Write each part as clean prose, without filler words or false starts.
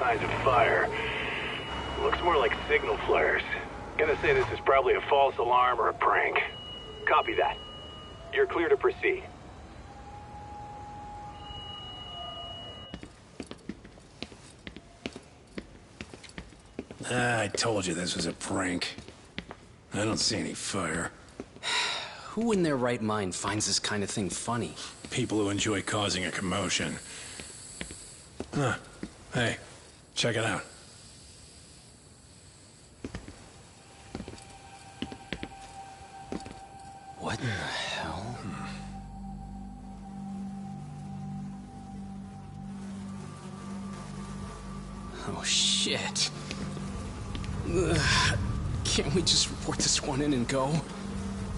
signs of fire. Looks more like signal flares. Gonna say this is probably a false alarm or a prank. Copy that. You're clear to proceed. I told you this was a prank. I don't see any fire. Who in their right mind finds this kind of thing funny? People who enjoy causing a commotion. Huh. Hey, check it out. What the hell? Oh, shit. Ugh. Can't we just report this one in and go?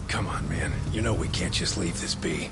Come on, man. You know we can't just leave this be.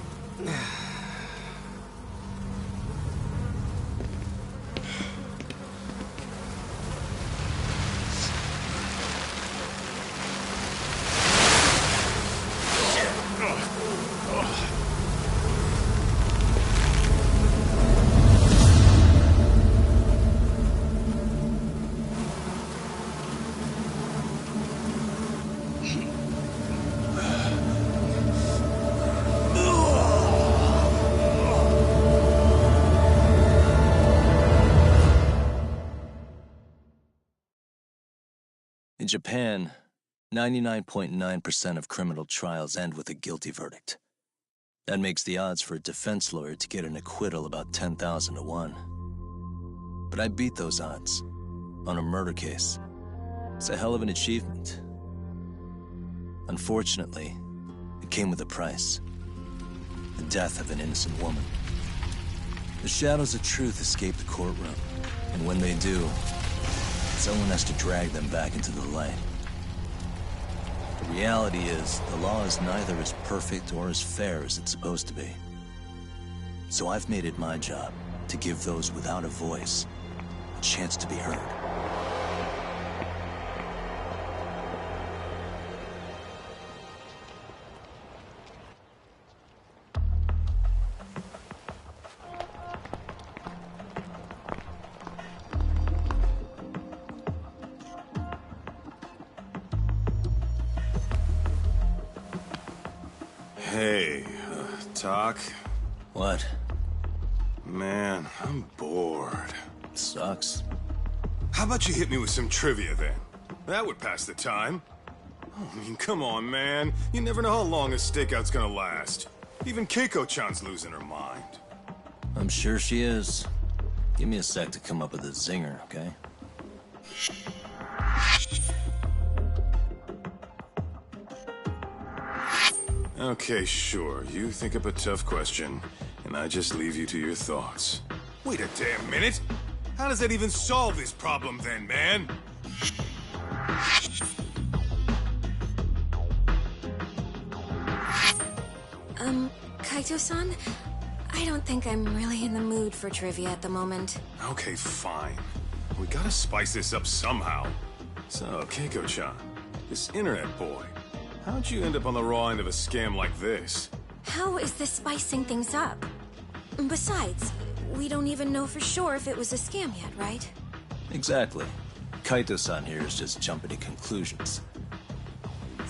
In Japan, 99.9% of criminal trials end with a guilty verdict. That makes the odds for a defense lawyer to get an acquittal about 10,000 to 1. But I beat those odds on a murder case. It's a hell of an achievement. Unfortunately, it came with a price. The death of an innocent woman. The shadows of truth escape the courtroom, and when they do, someone has to drag them back into the light. The reality is, the law is neither as perfect or as fair as it's supposed to be. So I've made it my job to give those without a voice a chance to be heard. Hey, Doc? What? Man, I'm bored. Sucks. How about you hit me with some trivia then? That would pass the time. Oh, I mean, come on, man. You never know how long a stakeout's gonna last. Even Keiko-chan's losing her mind. I'm sure she is. Give me a sec to come up with a zinger, okay? Okay, sure. You think up a tough question, and I just leave you to your thoughts. Wait a damn minute! How does that even solve this problem then, man? Kaito-san? I don't think I'm really in the mood for trivia at the moment. Okay, fine. We gotta spice this up somehow. So, Keiko-chan, this internet boy, how'd you end up on the raw end of a scam like this? How is this spicing things up? Besides, we don't even know for sure if it was a scam yet, right? Exactly. Kaito-san here is just jumping to conclusions.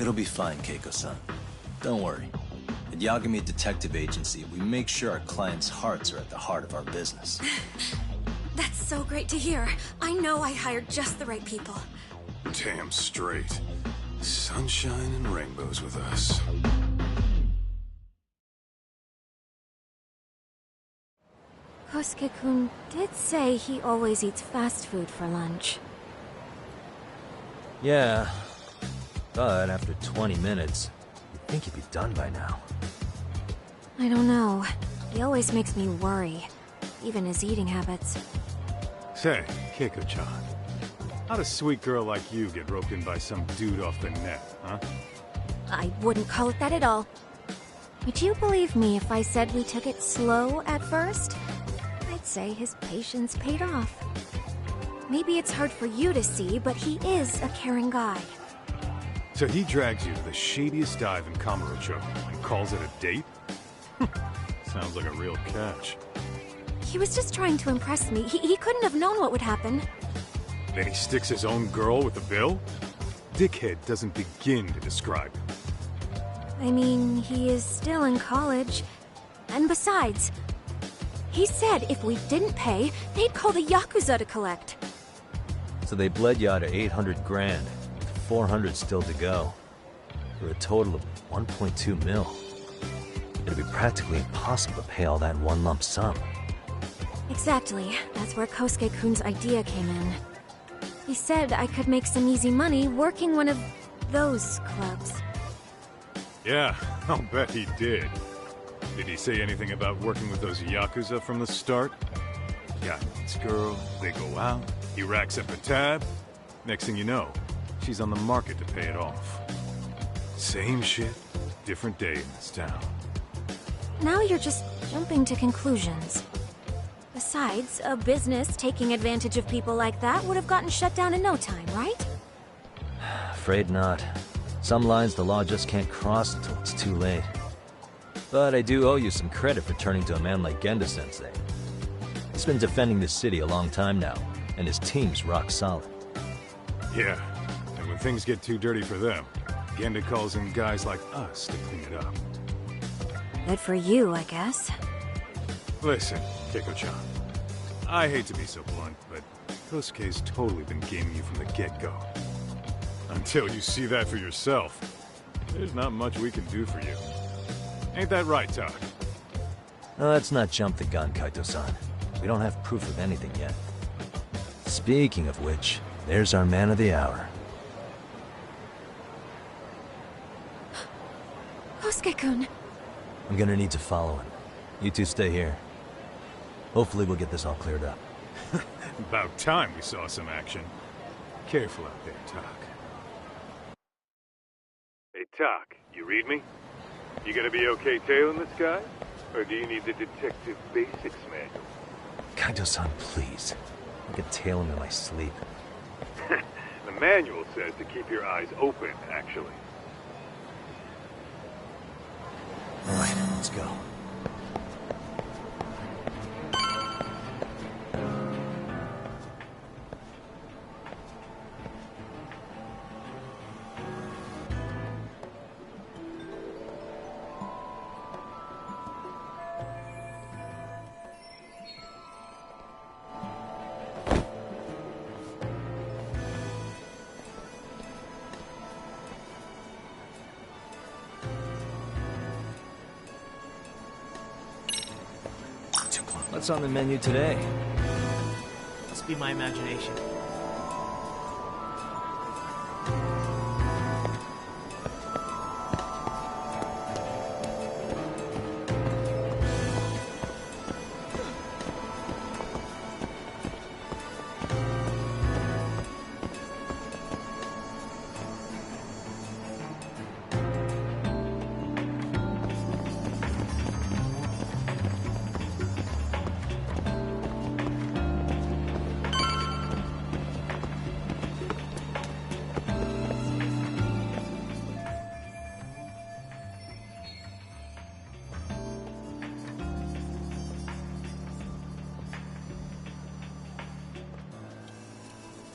It'll be fine, Keiko-san. Don't worry. At Yagami Detective Agency, we make sure our clients' hearts are at the heart of our business. That's so great to hear. I know I hired just the right people. Damn straight. Sunshine and rainbows with us. Kosuke-kun did say he always eats fast food for lunch. Yeah, but after 20 minutes, you'd think he'd be done by now. I don't know. He always makes me worry. Even his eating habits. Say, Keiko-chan, how'd a sweet girl like you get roped in by some dude off the net, huh? I wouldn't call it that at all. Would you believe me if I said we took it slow at first? I'd say his patience paid off. Maybe it's hard for you to see, but he is a caring guy. So he drags you to the shadiest dive in Kamurocho and calls it a date? Sounds like a real catch. He was just trying to impress me. He couldn't have known what would happen. Then he sticks his own girl with the bill? Dickhead doesn't begin to describe him. I mean, he is still in college. And besides, he said if we didn't pay, they'd call the Yakuza to collect. So they bled you out of 800 grand, with 400 still to go. For a total of 1.2 mil. It'd be practically impossible to pay all that in one lump sum. Exactly. That's where Kosuke-kun's idea came in. He said I could make some easy money working one of those clubs. Yeah, I'll bet he did. Did he say anything about working with those Yakuza from the start? Got this girl, they go out, he racks up a tab. Next thing you know, she's on the market to pay it off. Same shit, different day in this town. Now you're just jumping to conclusions. Besides, a business taking advantage of people like that would have gotten shut down in no time, right? Afraid not. Some lines the law just can't cross until it's too late. But I do owe you some credit for turning to a man like Genda-sensei. He's been defending this city a long time now, and his team's rock solid. Yeah, and when things get too dirty for them, Genda calls in guys like us to clean it up. Good for you, I guess. Listen, Keiko-chan, I hate to be so blunt, but Kosuke's totally been gaming you from the get-go. Until you see that for yourself, there's not much we can do for you. Ain't that right, Tak? Now, let's not jump the gun, Kaito-san. We don't have proof of anything yet. Speaking of which, there's our man of the hour. Kosuke-kun. I'm gonna need to follow him. You two stay here. Hopefully we'll get this all cleared up. About time we saw some action. Careful out there, Tak. Hey, Tak, you read me? You gonna be okay tailing this guy? Or do you need the Detective Basics manual? Kaito-san, please. I can tail him in my sleep. The manual says to keep your eyes open, actually. Alright, let's go. What's on the menu today? Must be my imagination.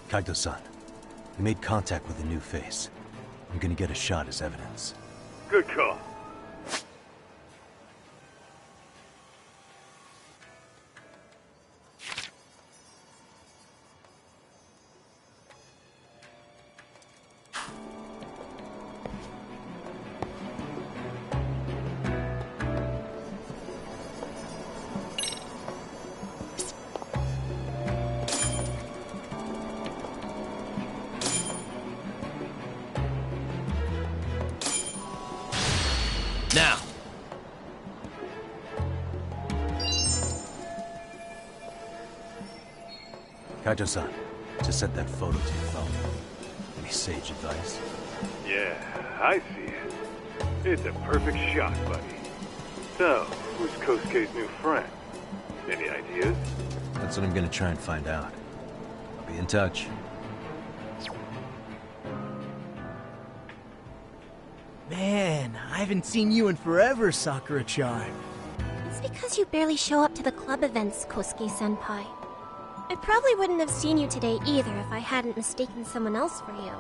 Kaito-san, we made contact with a new face. I'm gonna get a shot as evidence. Good call. Now! Kaito-san, just set that photo to your phone. Any sage advice? Yeah, I see it. It's a perfect shot, buddy. So, who's Kosuke's new friend? Any ideas? That's what I'm gonna try and find out. I'll be in touch. Man, I haven't seen you in forever, Sakura-chan. It's because you barely show up to the club events, Kosuke-senpai. I probably wouldn't have seen you today either if I hadn't mistaken someone else for you.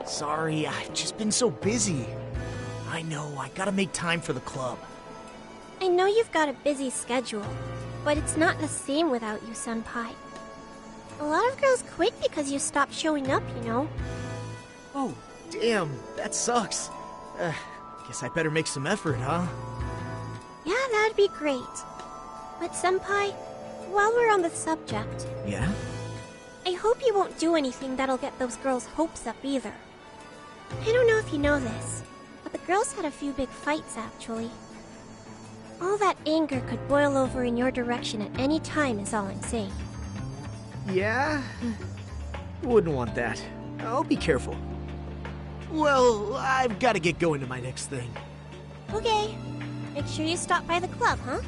Sorry, I've just been so busy. I know, I gotta make time for the club. I know you've got a busy schedule, but it's not the same without you, senpai. A lot of girls quit because you stopped showing up, you know. Oh, damn, that sucks. Guess I better make some effort, huh? Yeah, that'd be great. But senpai, while we're on the subject... Yeah? I hope you won't do anything that'll get those girls' hopes up either. I don't know if you know this, but the girls had a few big fights, actually. All that anger could boil over in your direction at any time is all I'm saying. Yeah? Wouldn't want that. I'll be careful. Well, I've got to get going to my next thing. Okay. Make sure you stop by the club, huh?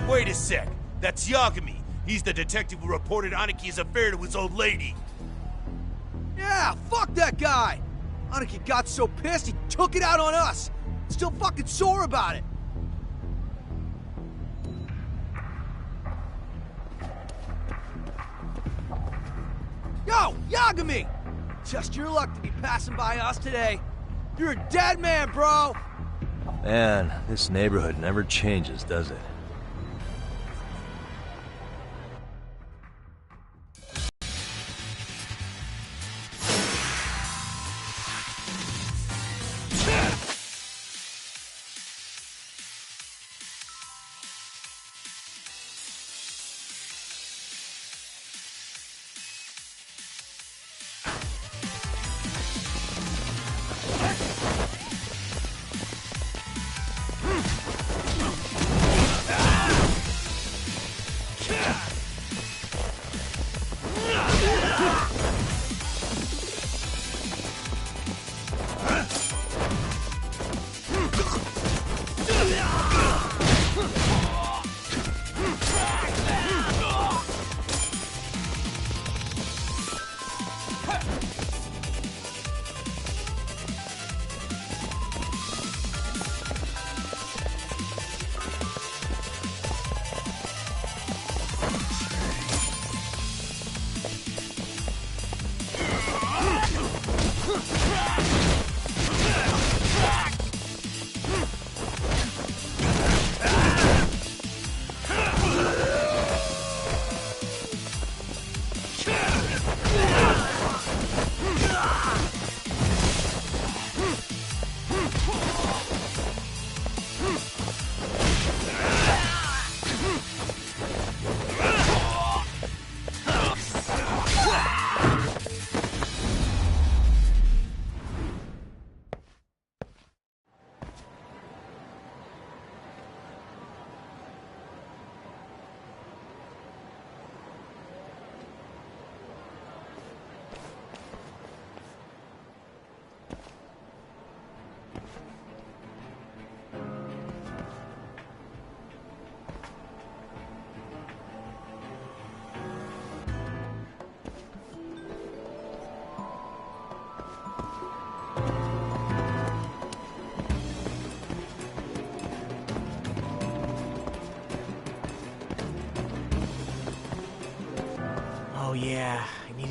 Wait a sec. That's Yagami. He's the detective who reported Aniki's affair to his old lady. Yeah, fuck that guy! Aniki got so pissed he took it out on us! Still fucking sore about it! Yo, Yagami! Just your luck to be passing by us today. You're a dead man, bro! Man, this neighborhood never changes, does it?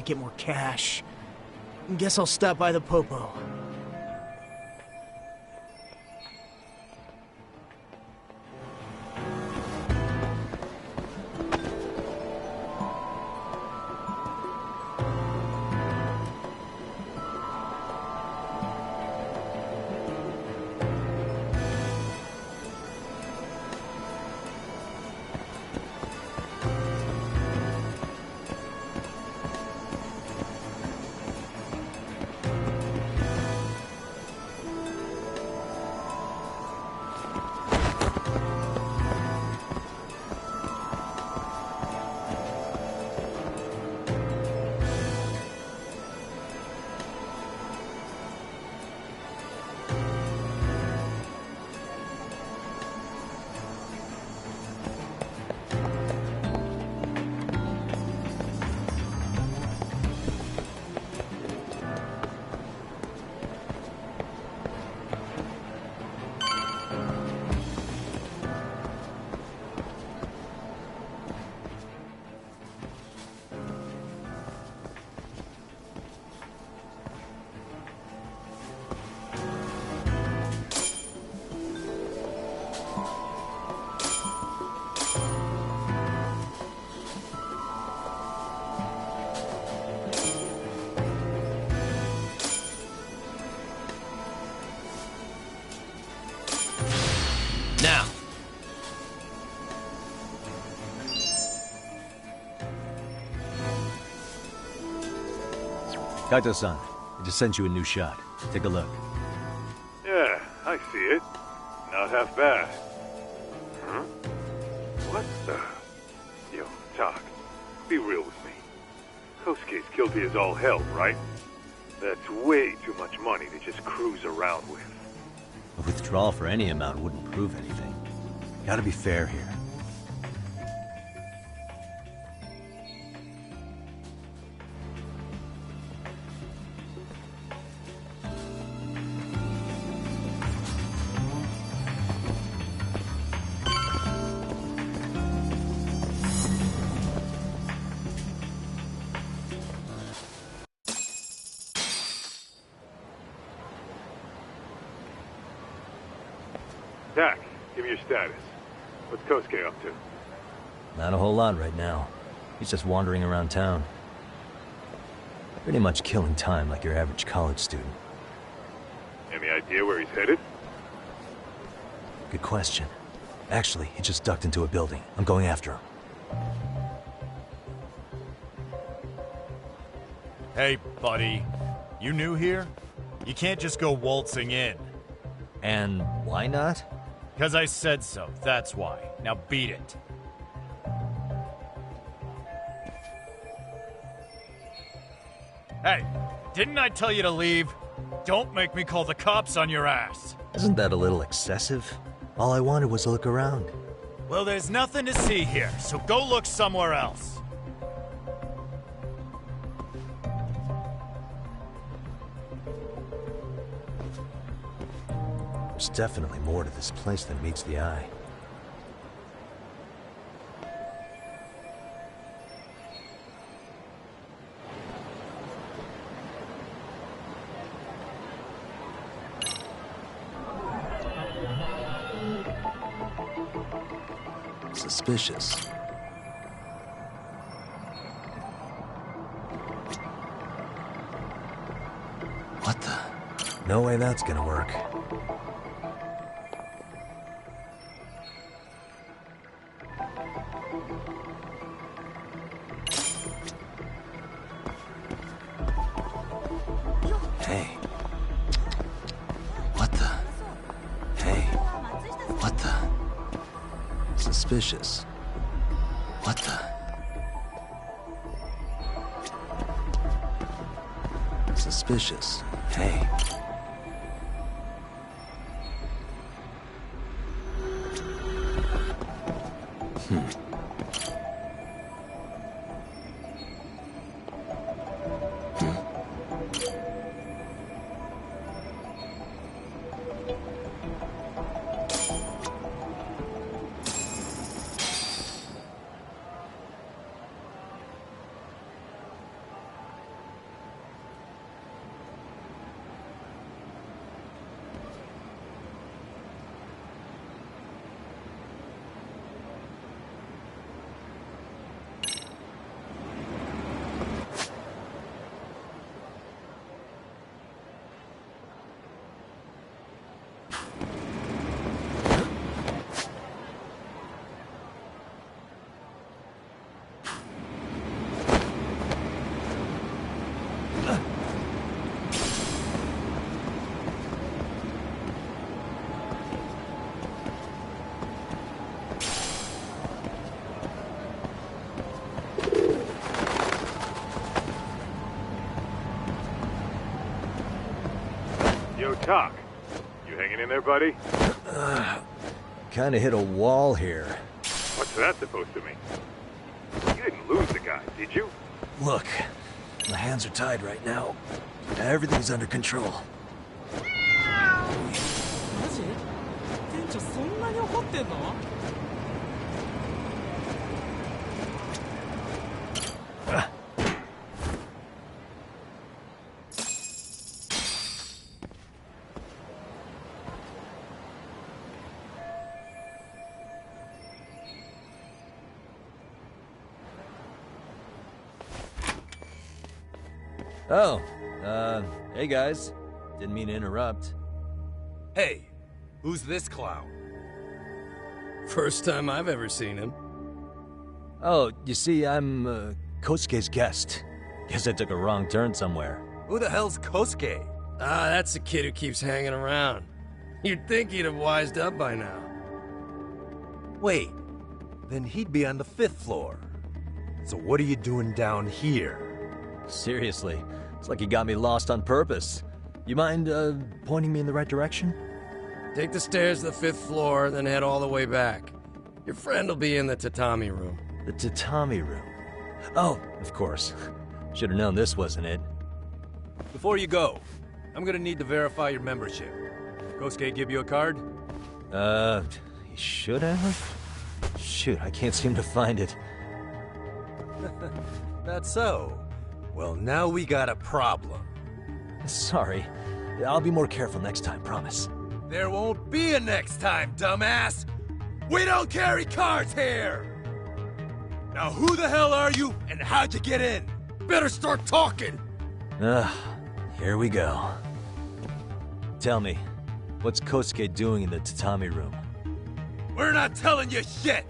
to get more cash. Guess I'll stop by the Popo. Now! Kaito-san, I just sent you a new shot. Take a look. Yeah, I see it. Not half bad. Huh? What the... Yo, Talk. Be real with me. Kosuke's guilty as all hell, right? That's way too much money to just cruise around with. A withdrawal for any amount wouldn't prove anything. Gotta be fair here. Tak, give me your status. What's Kosuke up to? Not a whole lot right now. He's just wandering around town. Pretty much killing time like your average college student. Any idea where he's headed? Good question. Actually, he just ducked into a building. I'm going after him. Hey, buddy. You new here? You can't just go waltzing in. And why not? 'Cause I said so, that's why. Now beat it. Hey, didn't I tell you to leave? Don't make me call the cops on your ass. Isn't that a little excessive? All I wanted was to look around. Well, there's nothing to see here, so go look somewhere else. There's definitely more to this place than meets the eye. Suspicious. What the? No way that's gonna work. Hey. What the? Hey. What the? Suspicious. What the? Suspicious. Hey. Talk. You hanging in there, buddy? Kinda hit a wall here. What's that supposed to mean? You didn't lose the guy, did you? Look, my hands are tied right now. Everything's under control. マジ？店長そんなに怒ってんの？ Oh, hey guys. Didn't mean to interrupt. Hey, who's this clown? First time I've ever seen him. Oh, you see, I'm, Kosuke's guest. Guess I took a wrong turn somewhere. Who the hell's Kosuke? Ah, that's the kid who keeps hanging around. You'd think he'd have wised up by now. Wait, then he'd be on the 5th floor. So what are you doing down here? Seriously, it's like you got me lost on purpose. You mind, pointing me in the right direction? Take the stairs to the 5th floor, then head all the way back. Your friend will be in the tatami room. The tatami room? Oh, of course. Should have known this wasn't it. Before you go, I'm gonna need to verify your membership. Kosuke give you a card? He should have? Shoot, I can't seem to find it. That's so. Well, now we got a problem. Sorry. I'll be more careful next time, promise. There won't be a next time, dumbass! We don't carry cards here! Now who the hell are you, and how'd you get in? Better start talking! Here we go. Tell me, what's Kosuke doing in the tatami room? We're not telling you shit!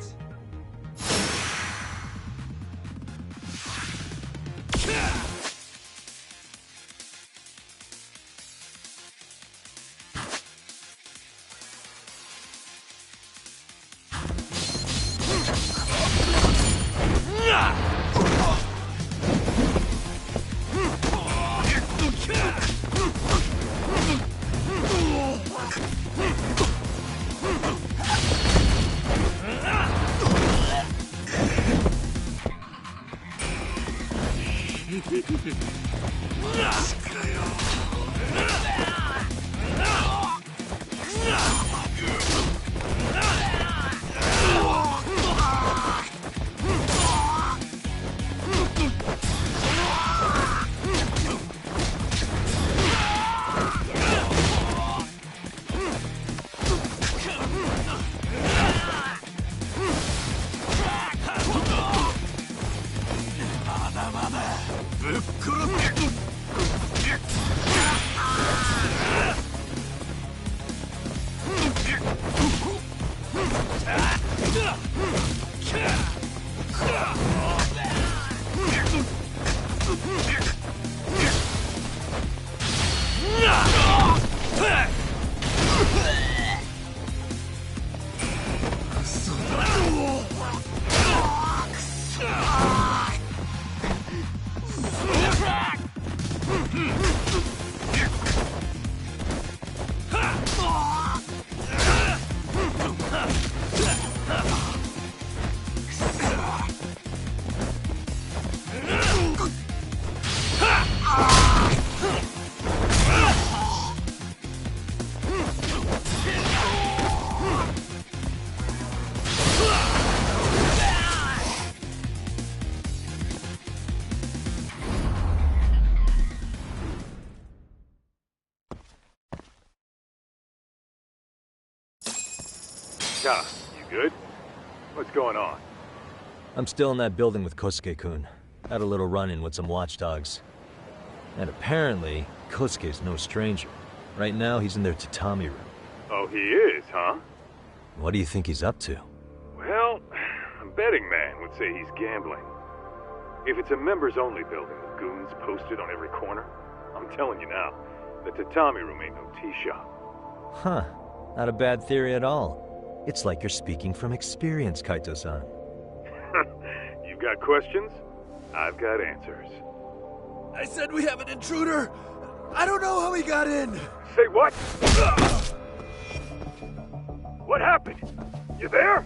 Yeah, you good? What's going on? I'm still in that building with Kosuke-kun. Had a little run-in with some watchdogs. And apparently, Kosuke's no stranger. Right now, he's in their tatami room. Oh, he is, huh? What do you think he's up to? Well, a betting man would say he's gambling. If it's a members-only building with goons posted on every corner, I'm telling you now, the tatami room ain't no tea shop. Huh. Not a bad theory at all. It's like you're speaking from experience, Kaito-san. You've got questions? I've got answers. I said we have an intruder! I don't know how he got in. Say what? What happened? You there?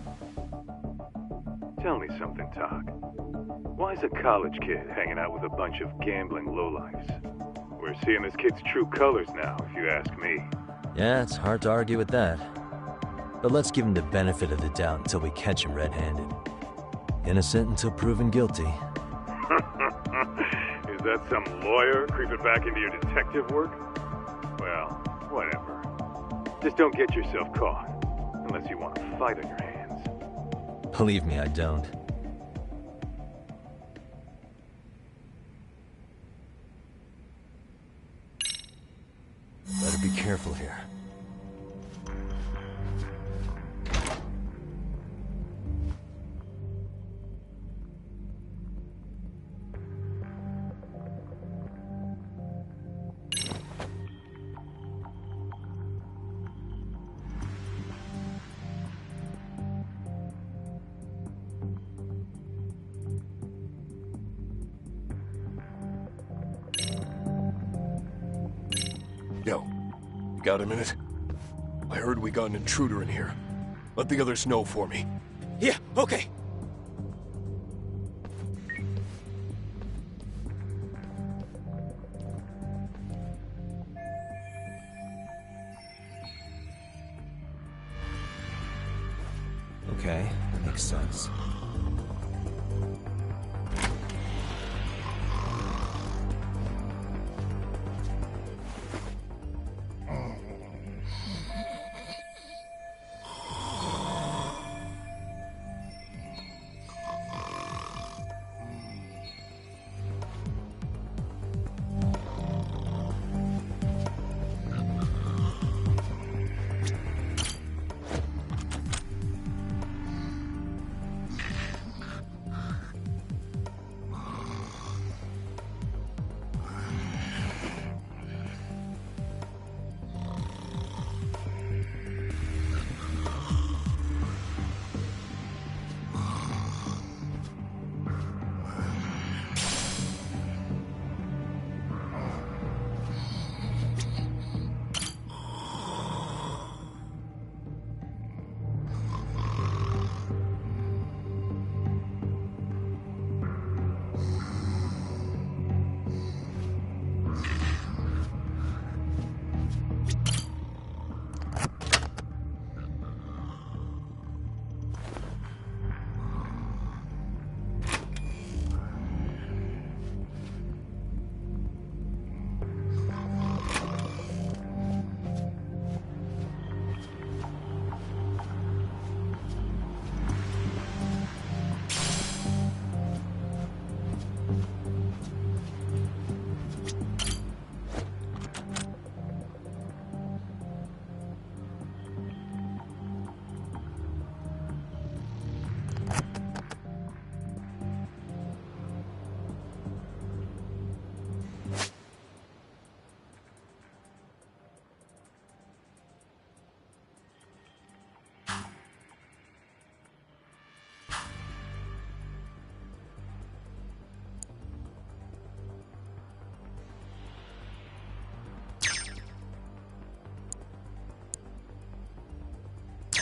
Tell me something, Talk. Why is a college kid hanging out with a bunch of gambling lowlifes? We're seeing this kid's true colors now, if you ask me. Yeah, it's hard to argue with that. But let's give him the benefit of the doubt until we catch him red-handed. Innocent until proven guilty. Is that some lawyer creeping back into your detective work? Well, whatever. Just don't get yourself caught. Unless you want a fight on your hands. Believe me, I don't. Better be careful here. Yo, got a minute? I heard we got an intruder in here. Let the others know for me. Yeah, okay. Okay, that makes sense.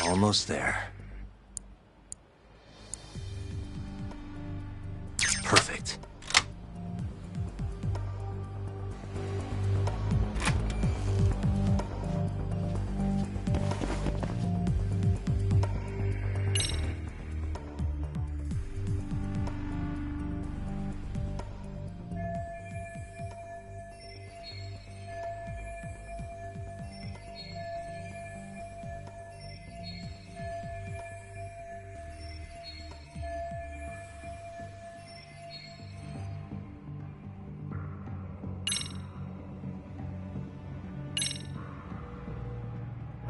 Almost there. Perfect.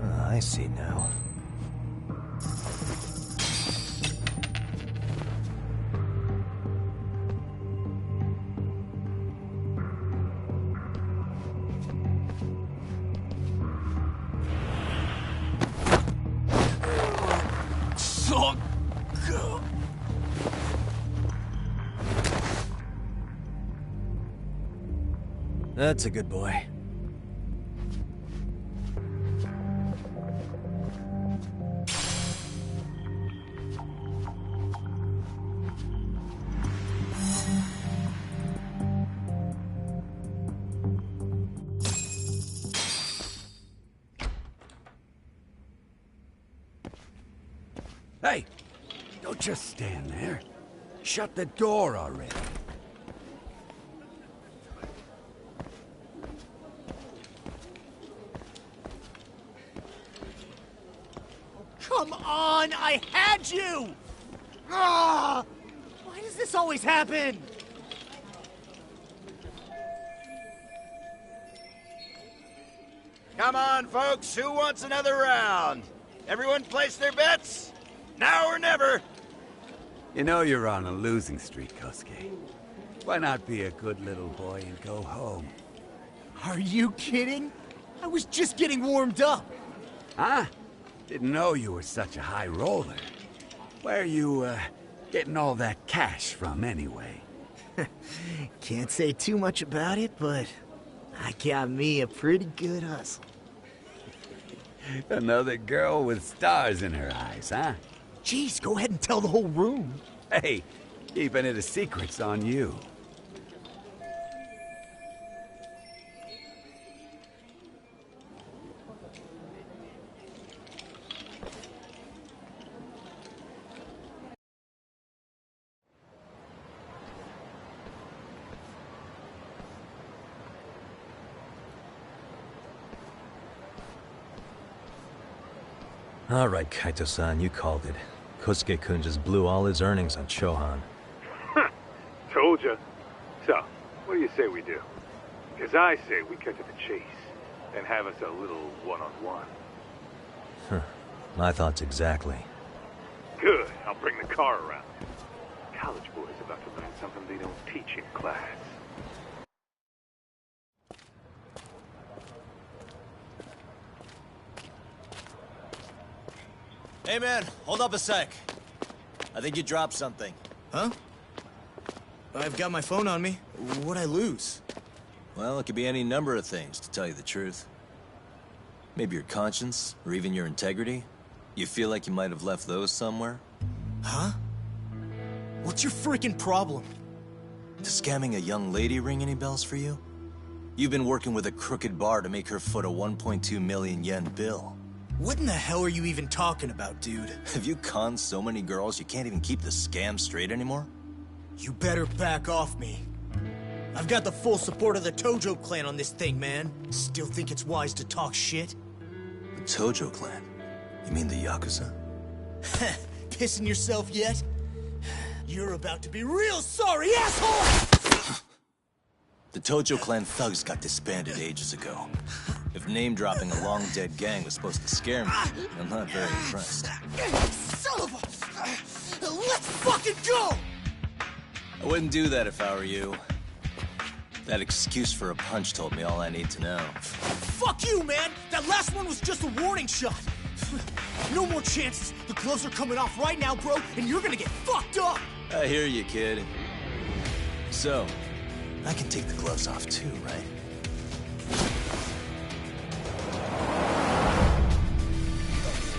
I see now. That's a good boy. Hey, don't just stand there. Shut the door already. Come on, I had you! Ah! Why does this always happen? Come on, folks, who wants another round? Everyone place their bets? Now or never! You know you're on a losing streak, Kosuke. Why not be a good little boy and go home? Are you kidding? I was just getting warmed up. Huh? Didn't know you were such a high roller. Where are you, getting all that cash from, anyway? Can't say too much about it, but I got me a pretty good hustle. Another girl with stars in her eyes, huh? Jeez, go ahead and tell the whole room. Hey, keeping it a secret's on you. All right, Kaito-san, you called it. Kosuke-kun just blew all his earnings on Chohan. Told ya. So, what do you say we do? Because I say we cut to the chase and have us a little one-on-one. My thoughts exactly. Good. I'll bring the car around. College boys about to learn something they don't teach in class. Hey man, hold up a sec. I think you dropped something. Huh? I've got my phone on me. What'd I lose? Well, it could be any number of things, to tell you the truth. Maybe your conscience, or even your integrity. You feel like you might have left those somewhere? Huh? What's your freaking problem? Does scamming a young lady ring any bells for you? You've been working with a crooked bar to make her foot a 1.2 million yen bill. What in the hell are you even talking about, dude? Have you conned so many girls you can't even keep the scam straight anymore? You better back off me. I've got the full support of the Tojo clan on this thing, man. Still think it's wise to talk shit? The Tojo clan? You mean the Yakuza? Pissing yourself yet? You're about to be real sorry, asshole! The Tojo clan thugs got disbanded ages ago. If name-dropping a long-dead gang was supposed to scare me, I'm not very impressed. Son of a... Let's fucking go! I wouldn't do that if I were you. That excuse for a punch told me all I need to know. Fuck you, man! That last one was just a warning shot! No more chances! The gloves are coming off right now, bro, and you're gonna get fucked up! I hear you, kid. So, I can take the gloves off too, right?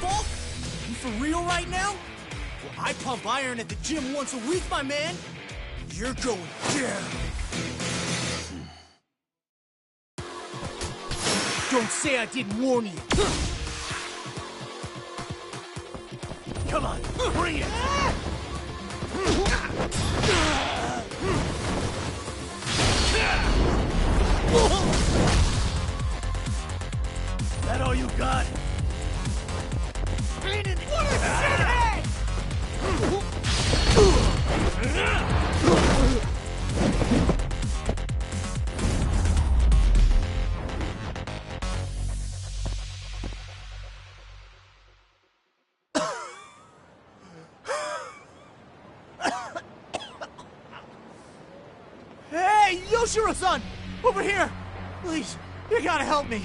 Fuck? You for real right now? Well, I pump iron at the gym once a week, my man. You're going down. Don't say I didn't warn you. Come on, bring it! That all you got? Pain in the shithead! Hey, Yoshiro-san! Over here! Please, you gotta help me.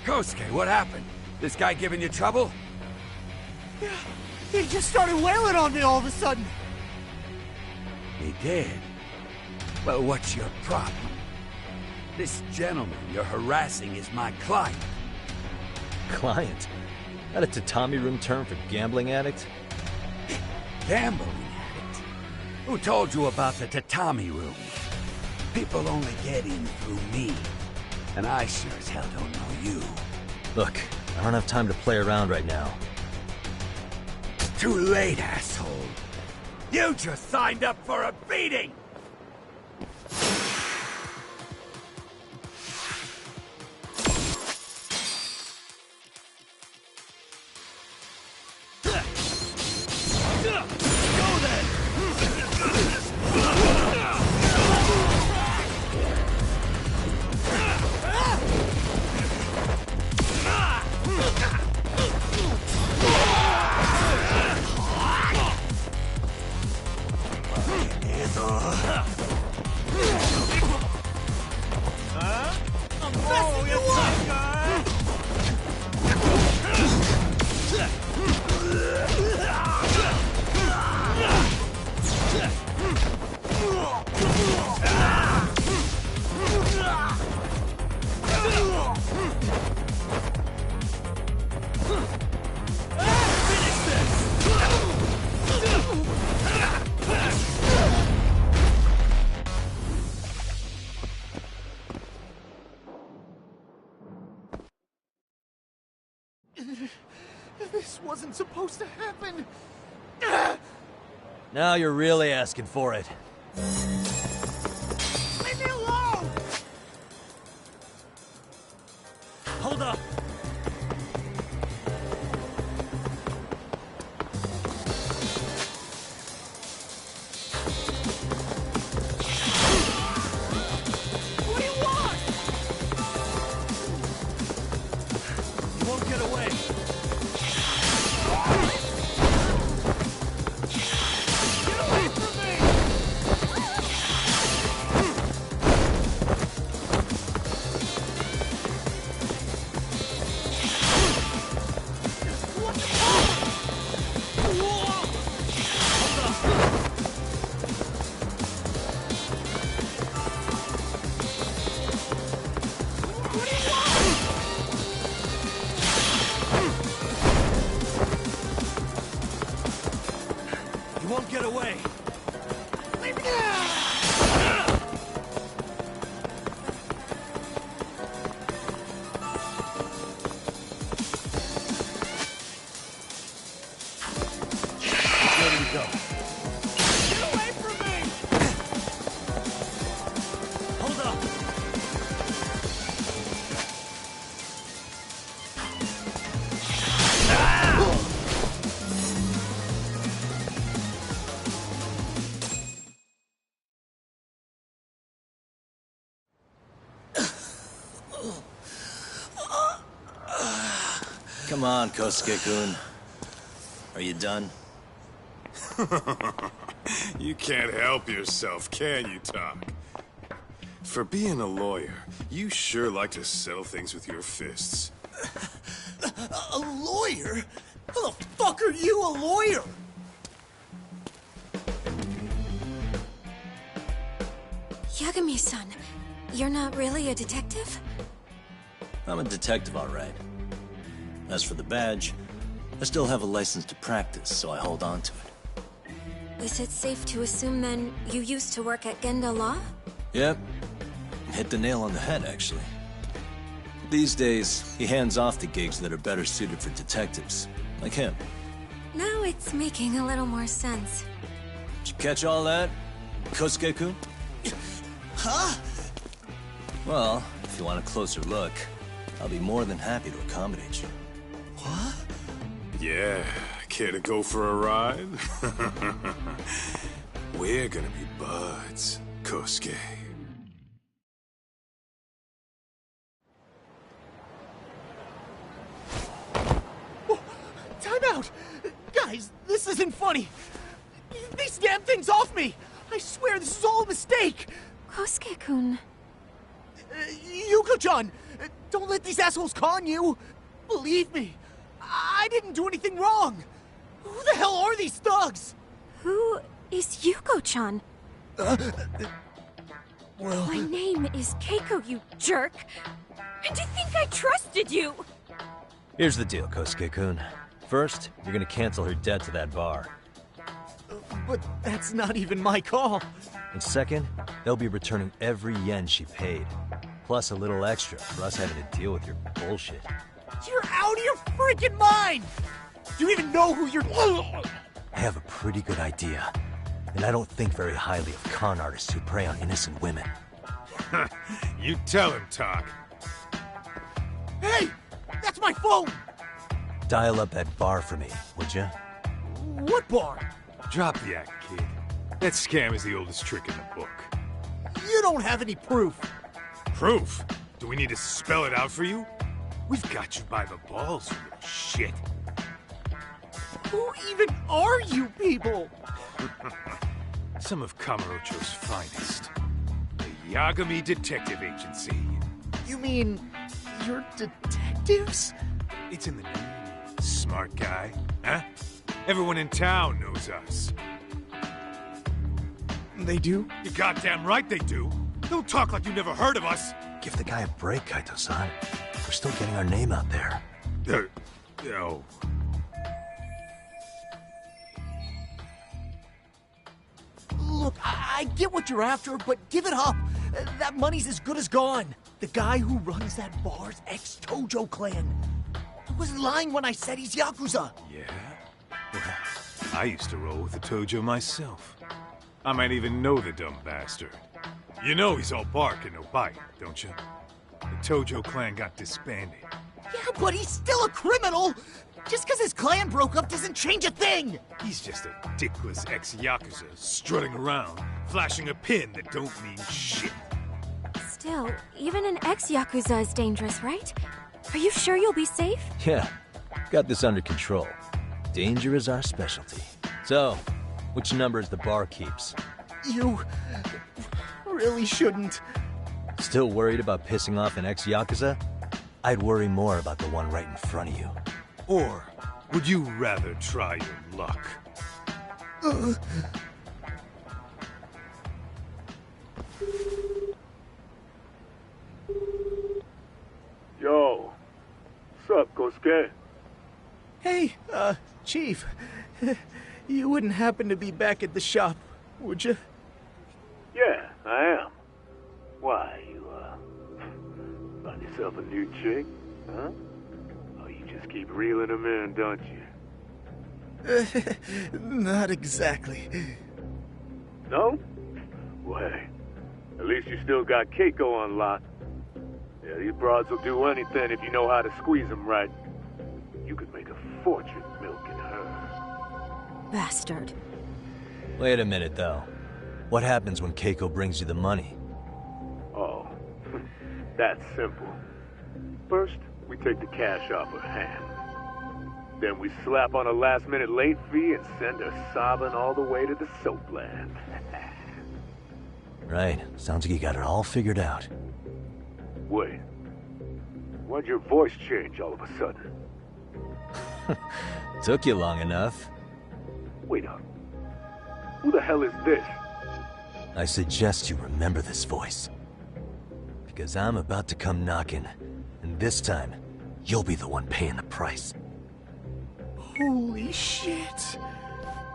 Kosuke, what happened? This guy giving you trouble? Yeah, he just started wailing on me all of a sudden. He did? Well, what's your problem? This gentleman you're harassing is my client. Client? That a tatami room term for gambling addict? Gambling addict? Who told you about the tatami room? People only get in through me. And I sure as hell don't know you. Look, I don't have time to play around right now. Too late, asshole. You just signed up for a beating! This wasn't supposed to happen. Now you're really asking for it. Leave me alone! Hold up! What do you want? You won't get away. You won't get away. Ready to go. Get away from me! Hold up. Come on, Kosuke-kun. Are you done? You can't help yourself, can you, Talk? For being a lawyer, you sure like to settle things with your fists. A lawyer? How the fuck are you a lawyer? Yagami-san, you're not really a detective? I'm a detective, all right. As for the badge, I still have a license to practice, so I hold on to it. Is it safe to assume then you used to work at Genda Law? Yep. Hit the nail on the head, actually. These days, he hands off to gigs that are better suited for detectives, like him. Now it's making a little more sense. Did you catch all that, Kosuke-kun? Huh? Well, if you want a closer look, I'll be more than happy to accommodate you. What? Yeah, care to go for a ride? We're gonna be buds, Kosuke. Time out! Guys, this isn't funny! These damn things off me! I swear this is all a mistake! Kosuke-kun. Yuko-chan! Don't let these assholes con you! Believe me, I didn't do anything wrong! Who the hell are these thugs? Who is Yuko-chan? Well... My name is Keiko, you jerk! And to think I trusted you! Here's the deal, Kosuke-kun. First, you're gonna cancel her debt to that bar. But that's not even my call. And second, they'll be returning every yen she paid. Plus a little extra for us having to deal with your bullshit. You're out of your freaking mind! Do you even know who you're... I have a pretty good idea. And I don't think very highly of con artists who prey on innocent women. You tell him, Talk. Hey! That's my phone! Dial up that bar for me, would you? What bar? Drop the act, kid. That scam is the oldest trick in the book. You don't have any proof. Proof? Do we need to spell it out for you? We've got you by the balls, you little shit. Who even are you people? Some of Kamurocho's finest. The Yagami Detective Agency. You mean... you're detectives? It's in the name. Smart guy, huh? Everyone in town knows us. They do? You're goddamn right they do. Don't talk like you never heard of us. Give the guy a break, Kaito-san. We're still getting our name out there. No. Look, I get what you're after, but give it up. That money's as good as gone. The guy who runs that bar's ex-Tojo clan. I wasn't lying when I said he's Yakuza. Yeah? Well, I used to roll with the Tojo myself. I might even know the dumb bastard. You know he's all bark and no bite, don't you? The Tojo clan got disbanded. Yeah, but he's still a criminal! Just because his clan broke up doesn't change a thing! He's just a dickless ex-Yakuza strutting around, flashing a pin that don't mean shit. Still, even an ex-Yakuza is dangerous, right? Are you sure you'll be safe? Yeah, got this under control. Danger is our specialty. So, which number is the bar keeps? You... really shouldn't. Still worried about pissing off an ex-Yakuza? I'd worry more about the one right in front of you. Or would you rather try your luck? Yo, what's up, Kosuke? Hey, Chief. You wouldn't happen to be back at the shop, would you? Yeah, I am. Why, you, find yourself a new chick, huh? Oh, you just keep reeling them in, don't you? Not exactly. No? Well, hey, at least you still got Keiko on lock. Yeah, these broads will do anything if you know how to squeeze them right. You could make a fortune milking her. Bastard. Wait a minute, though. What happens when Keiko brings you the money? Oh, that's simple. First, we take the cash off her hand. Then we slap on a last-minute late fee and send her sobbing all the way to the soapland. Right. Sounds like you got it all figured out. Wait. Why'd your voice change all of a sudden? Took you long enough. Wait up. Who the hell is this? I suggest you remember this voice. Because I'm about to come knocking, and this time, you'll be the one paying the price. Holy shit.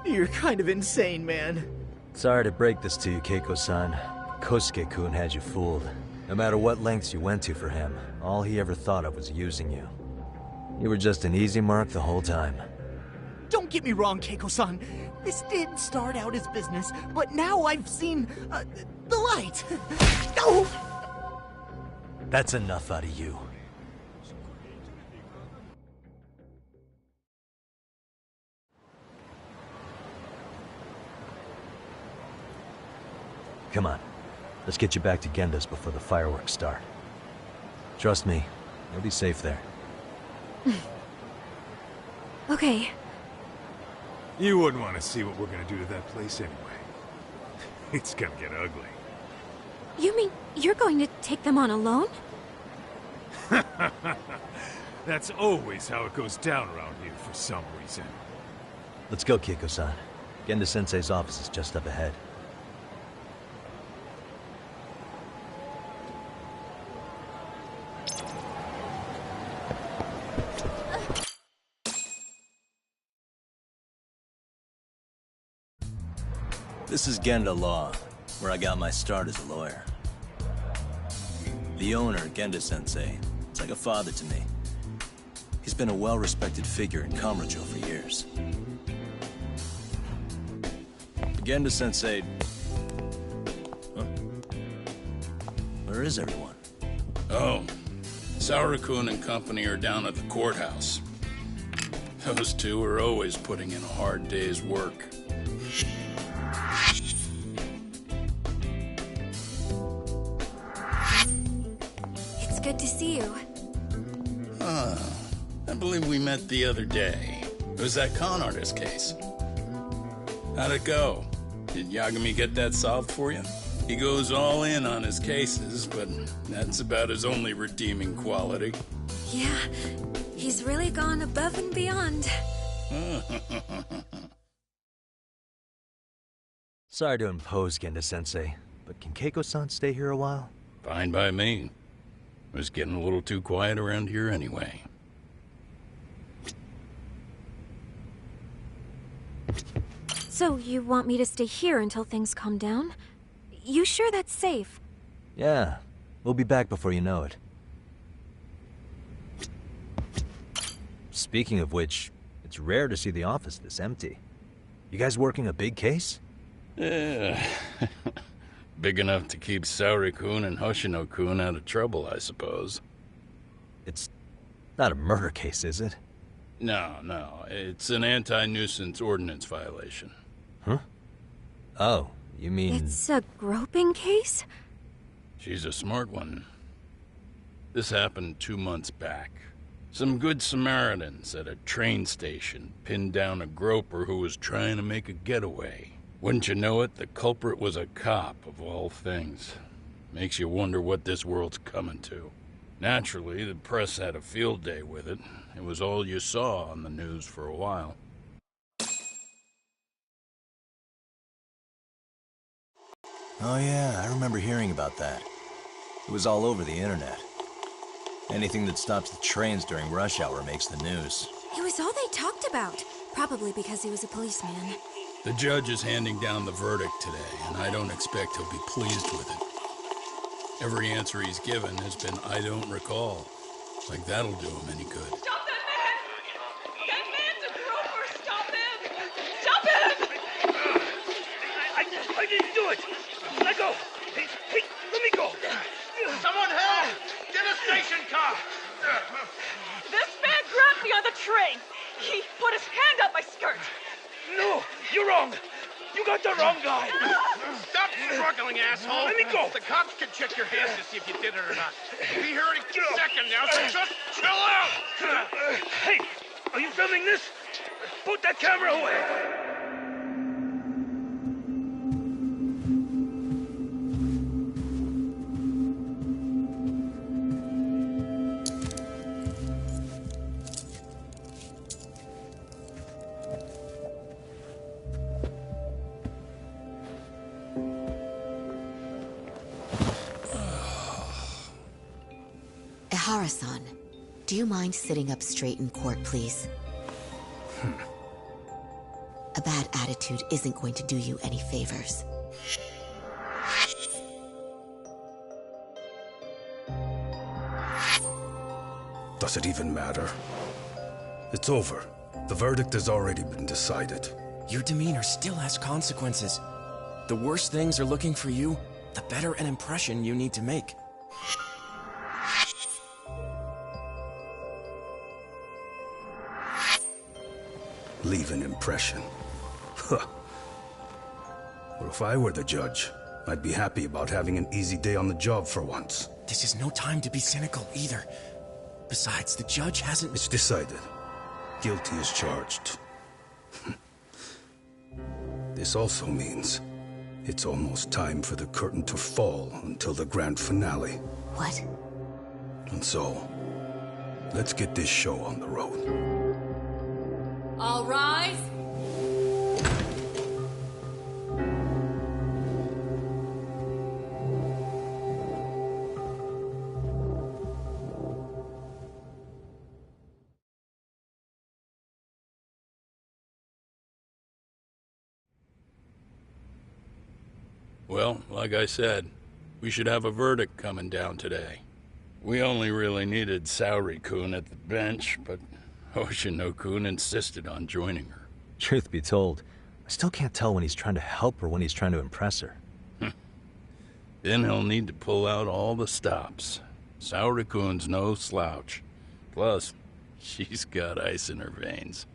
You're kind of insane, man. Sorry to break this to you, Keiko-san. Kosuke-kun had you fooled. No matter what lengths you went to for him, all he ever thought of was using you. You were just an easy mark the whole time. Don't get me wrong, Keiko-san. This did start out as business, but now I've seen, the light. No! That's enough out of you. Come on. Let's get you back to Genda's before the fireworks start. Trust me, you'll be safe there. Okay. You wouldn't want to see what we're gonna do to that place anyway. It's gonna get ugly. You mean you're going to take them on alone? That's always how it goes down around here for some reason. Let's go, Keiko-san. Genda-sensei's office is just up ahead. This is Genda Law, where I got my start as a lawyer. The owner, Genda-sensei, is like a father to me. He's He's been a well-respected figure in Kamurocho for years. Genda-sensei... Huh? Where is everyone? Oh, Saura-kun and company are down at the courthouse. Those two are always putting in a hard day's work. It's good to see you. I believe we met the other day. It was that con artist case. How'd it go? Did Yagami get that solved for you? He goes all in on his cases, but that's about his only redeeming quality. Yeah, he's really gone above and beyond. Sorry to impose, Genda-sensei, but can Keiko-san stay here a while? Fine by me. It was getting a little too quiet around here anyway. So you want me to stay here until things calm down? You sure that's safe? Yeah, we'll be back before you know it. Speaking of which, it's rare to see the office this empty. You guys working a big case? Yeah. Big enough to keep Saori-kun and Hoshino-kun out of trouble, I suppose. It's not a murder case, is it? No. It's an anti-nuisance ordinance violation. Huh? Oh, you mean... It's a groping case? She's a smart one. This happened 2 months back. Some good Samaritans at a train station pinned down a groper who was trying to make a getaway. Wouldn't you know it, the culprit was a cop, of all things. Makes you wonder what this world's coming to. Naturally, the press had a field day with it. It was all you saw on the news for a while. Oh yeah, I remember hearing about that. It was all over the internet. Anything that stops the trains during rush hour makes the news. It was all they talked about. Probably because he was a policeman. The judge is handing down the verdict today, and I don't expect he'll be pleased with it. Every answer he's given has been, I don't recall. Like that'll do him any good. Stop that man! That man's a groper! Stop him! Stop him! I didn't do it! Let go! Hey, let me go! Someone help! Get a station car! This man grabbed me on the train! He put his hand up my skirt! No! You're wrong! You got the wrong guy! Stop struggling, asshole! Let me go! The cops can check your hands to see if you did it or not. Be here any second now, so just chill out! Hey! Are you filming this? Put that camera away! Ehara-san, do you mind sitting up straight in court, please? A bad attitude isn't going to do you any favors. Does it even matter? It's over. The verdict has already been decided. Your demeanor still has consequences. The worse things are looking for you, the better an impression you need to make. Leave an impression. Huh. Well, if I were the judge, I'd be happy about having an easy day on the job for once. This is no time to be cynical either. Besides, the judge hasn't... It's decided. Guilty is charged. This also means it's almost time for the curtain to fall until the grand finale. What? And so, let's get this show on the road. All rise. Well, like I said, we should have a verdict coming down today. We only really needed Saori-kun at the bench, but Hoshino-kun insisted on joining her. Truth be told, I still can't tell when he's trying to help her when he's trying to impress her. Then he'll need to pull out all the stops. Saori-kun's no slouch. Plus, she's got ice in her veins.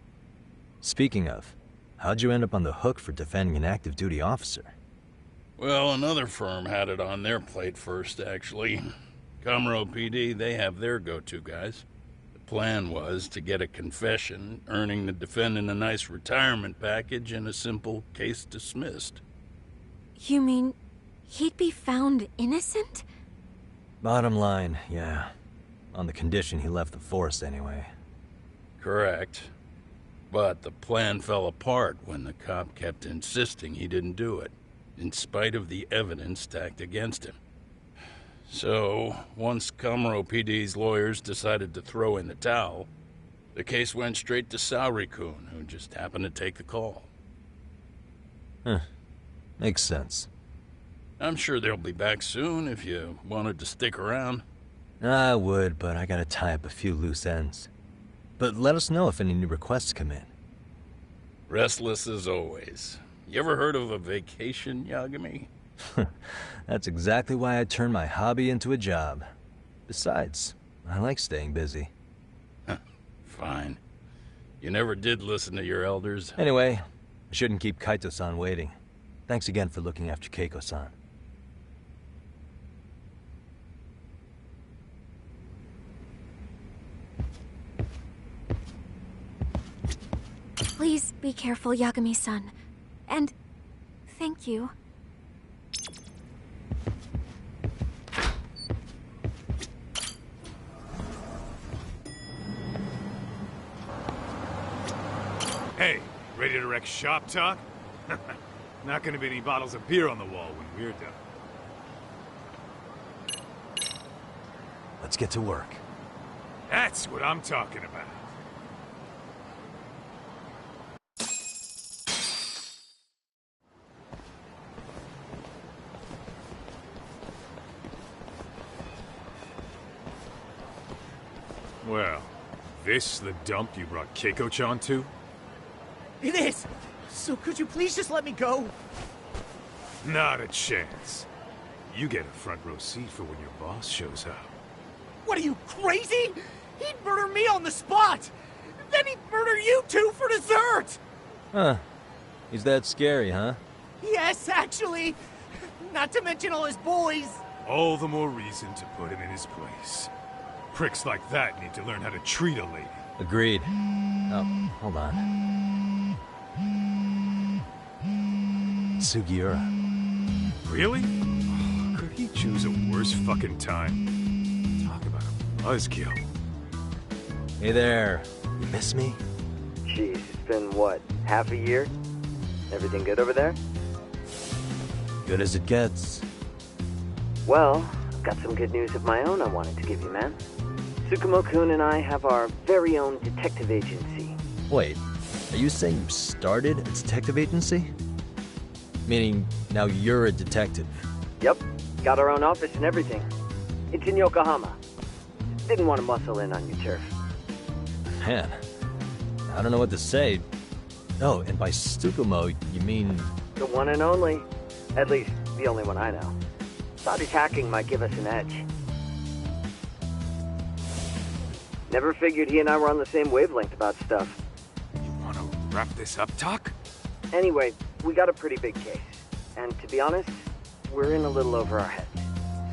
Speaking of, how'd you end up on the hook for defending an active duty officer? Well, another firm had it on their plate first, actually. Kamuro PD, they have their go-to guys. The plan was to get a confession, earning the defendant a nice retirement package and a simple case dismissed. You mean he'd be found innocent? Bottom line, yeah. On the condition he left the force anyway. Correct. But the plan fell apart when the cop kept insisting he didn't do it, in spite of the evidence stacked against him. So, once Kamuro PD's lawyers decided to throw in the towel, the case went straight to Saori-kun, who just happened to take the call. Huh. Makes sense. I'm sure they'll be back soon if you wanted to stick around. I would, but I gotta tie up a few loose ends. But let us know if any new requests come in. Restless as always. You ever heard of a vacation, Yagami? That's exactly why I turned my hobby into a job. Besides, I like staying busy. Fine. You never did listen to your elders. Anyway, I shouldn't keep Kaito-san waiting. Thanks again for looking after Keiko-san. Please be careful, Yagami-san. And thank you. Hey, ready to wreck shop talk? Not gonna be any bottles of beer on the wall when we're done. Let's get to work. That's what I'm talking about. Well, this the dump you brought Keiko-chan to? It is! So could you please just let me go? Not a chance. You get a front row seat for when your boss shows up. What are you, crazy? He'd murder me on the spot! Then he'd murder you two for dessert! Huh. He's that scary, huh? Yes, actually. Not to mention all his boys. All the more reason to put him in his place. Pricks like that need to learn how to treat a lady. Agreed. Oh, hold on. Sugiura. Really? Oh, could he choose a worse fucking time? Talk about a buzzkill. Hey there. You miss me? Jeez, it's been what, half a year? Everything good over there? Good as it gets. Well, I've got some good news of my own I wanted to give you, man. Tsukumo-kun and I have our very own detective agency. Wait, are you saying you started a detective agency? Meaning, now you're a detective? Yep, got our own office and everything. It's in Yokohama. Didn't want to muscle in on your turf. Man, I don't know what to say. Oh, and by Tsukumo, you mean... The one and only. At least, the only one I know. Thought his hacking might give us an edge. Never figured he and I were on the same wavelength about stuff. You wanna wrap this up, Doc? Anyway, we got a pretty big case. And to be honest, we're in a little over our heads.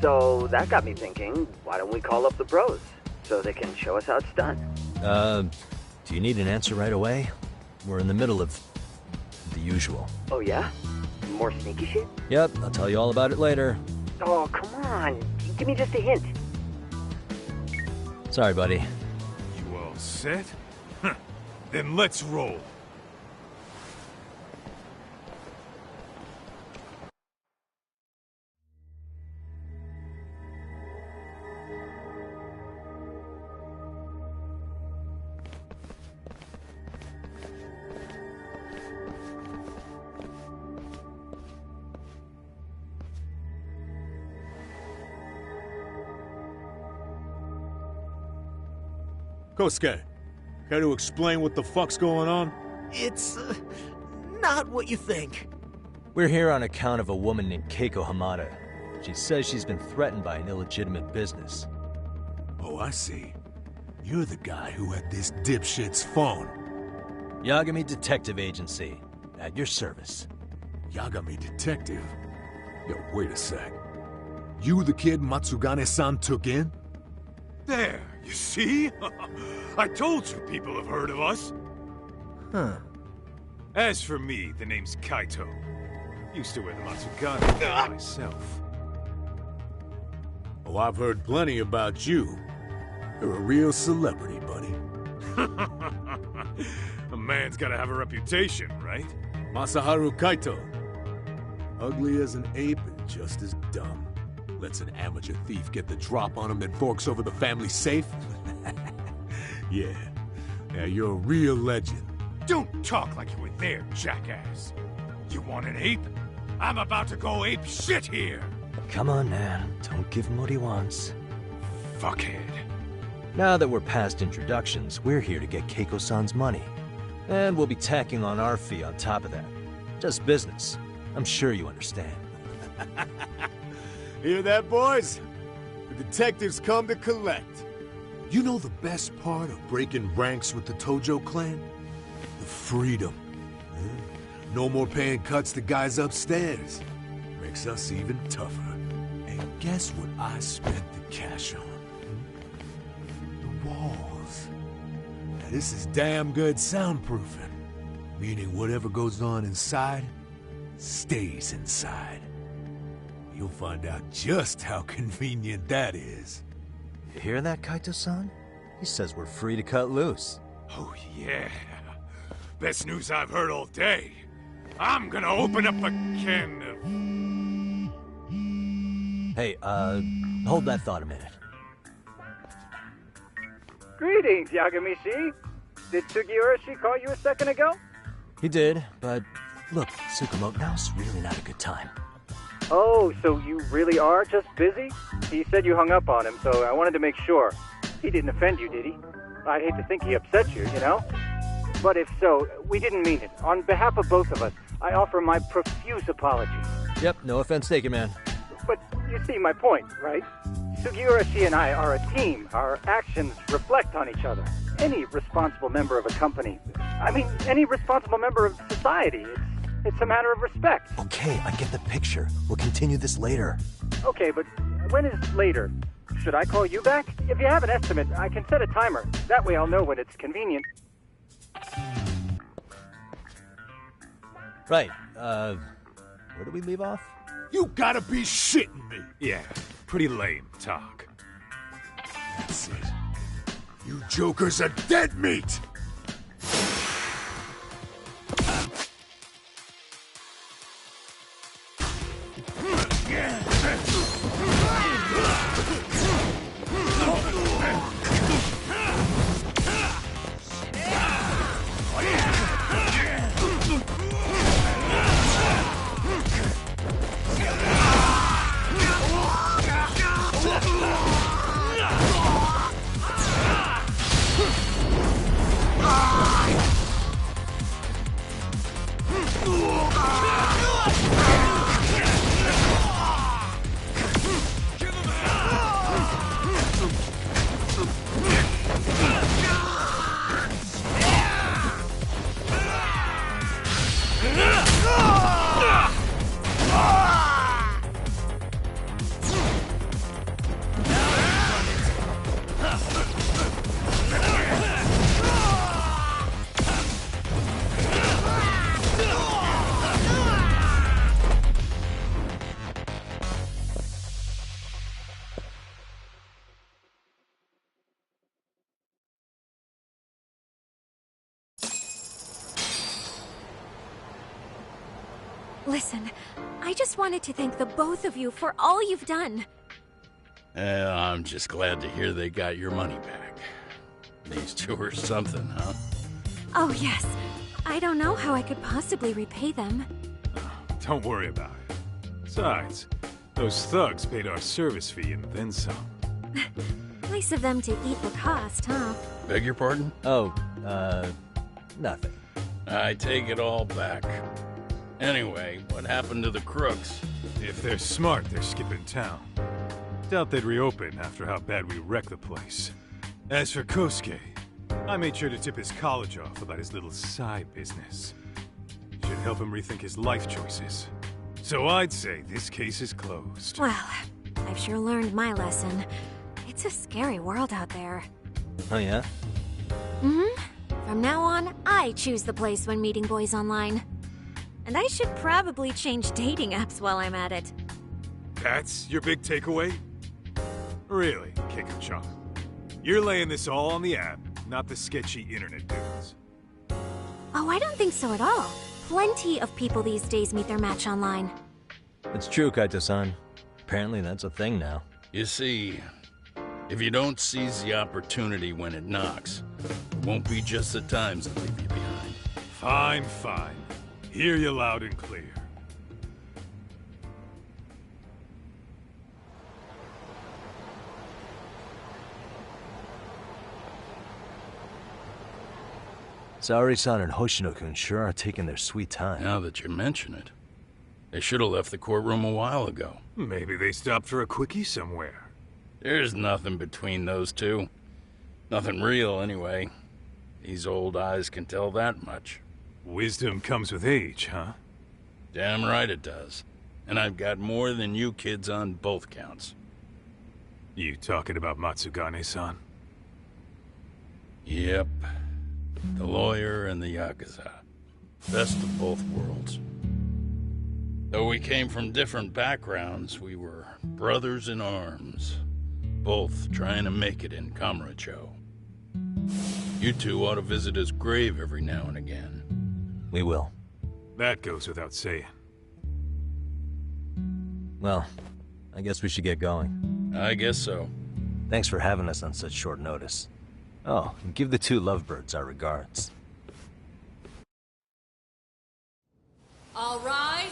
So that got me thinking, why don't we call up the bros? So they can show us how it's done. Do you need an answer right away? We're in the middle of the usual. Oh yeah? More sneaky shit? Yep, I'll tell you all about it later. Oh, come on. Give me just a hint. Sorry, buddy. You all set? Then let's roll. Kosuke, care to explain what the fuck's going on? It's not what you think. We're here on account of a woman named Keiko Hamada. She says she's been threatened by an illegitimate business. Oh, I see. You're the guy who had this dipshit's phone. Yagami Detective Agency. At your service. Yagami Detective? Yo, wait a sec. You the kid Matsugane-san took in? There, you see? I told you people have heard of us. Huh. As for me, the name's Kaito. Used to wear the Matsugane band myself. Oh, I've heard plenty about you. You're a real celebrity, buddy. A man's gotta have a reputation, right? Masaharu Kaito. Ugly as an ape and just as dumb. Lets an amateur thief get the drop on him, then forks over the family safe? Yeah. Now you're a real legend. Don't talk like you were there, jackass. You want an ape? I'm about to go ape shit here! Come on, man. Don't give him what he wants. Fuckhead. Now that we're past introductions, we're here to get Keiko-san's money. And we'll be tacking on our fee on top of that. Just business. I'm sure you understand. Hear that, boys? The detectives come to collect. You know the best part of breaking ranks with the Tojo clan? The freedom. No more paying cuts to guys upstairs. Makes us even tougher. And guess what I spent the cash on? The walls. Now this is damn good soundproofing. Meaning whatever goes on inside, stays inside. You'll find out just how convenient that is. You hear that, Kaito-san? He says we're free to cut loose. Oh, yeah. Best news I've heard all day. I'm gonna open up a can of... Hey, hold that thought a minute. Greetings, Yagami-shi. Did Sugiura-shi call you a second ago? He did, but look, Tsukumo, now's really not a good time. Oh, so you really are just busy? He said you hung up on him, so I wanted to make sure. He didn't offend you, did he? I'd hate to think he upset you, you know? But if so, we didn't mean it. On behalf of both of us, I offer my profuse apologies. Yep, no offense taken, man. But you see my point, right? Sugiura-shi and I are a team. Our actions reflect on each other. Any responsible member of a company, any responsible member of society, it's a matter of respect. Okay, I get the picture. We'll continue this later. Okay, but when is later? Should I call you back? If you have an estimate, I can set a timer. That way I'll know when it's convenient. Right, where do we leave off? You gotta be shitting me! Yeah, pretty lame talk. That's it. You jokers are dead meat! Listen, I just wanted to thank the both of you for all you've done. I'm just glad to hear they got your money back. These two are something, huh? Oh, yes. I don't know how I could possibly repay them. Don't worry about it. Besides, those thugs paid our service fee and then some. Nice of them to eat the cost, huh? Beg your pardon? Oh, nothing. I take it all back. Anyway, what happened to the crooks? If they're smart, they're skipping town. Doubt they'd reopen after how bad we wrecked the place. As for Kosuke, I made sure to tip his college off about his little side business. Should help him rethink his life choices. So I'd say this case is closed. Well, I've sure learned my lesson. It's a scary world out there. Oh, yeah? Mm-hmm. From now on, I choose the place when meeting boys online. And I should probably change dating apps while I'm at it. That's your big takeaway? Really, Keiko-chan? You're laying this all on the app, not the sketchy internet dudes. Oh, I don't think so at all. Plenty of people these days meet their match online. It's true, Kaito-san. Apparently that's a thing now. You see, if you don't seize the opportunity when it knocks, it won't be just the times that leave you behind. Fine, fine. Hear you loud and clear. Saori-san and Hoshino-kun sure are taking their sweet time. Now that you mention it, they should have left the courtroom a while ago. Maybe they stopped for a quickie somewhere. There's nothing between those two. Nothing real, anyway. These old eyes can tell that much. Wisdom comes with age, huh? Damn right it does. And I've got more than you kids on both counts. You talking about Matsugane-san? Yep. The lawyer and the Yakuza. Best of both worlds. Though we came from different backgrounds, we were brothers in arms. Both trying to make it in Kamurocho. You two ought to visit his grave every now and again. We will. That goes without saying. Well, I guess we should get going. I guess so. Thanks for having us on such short notice. Oh, and give the two lovebirds our regards. All rise.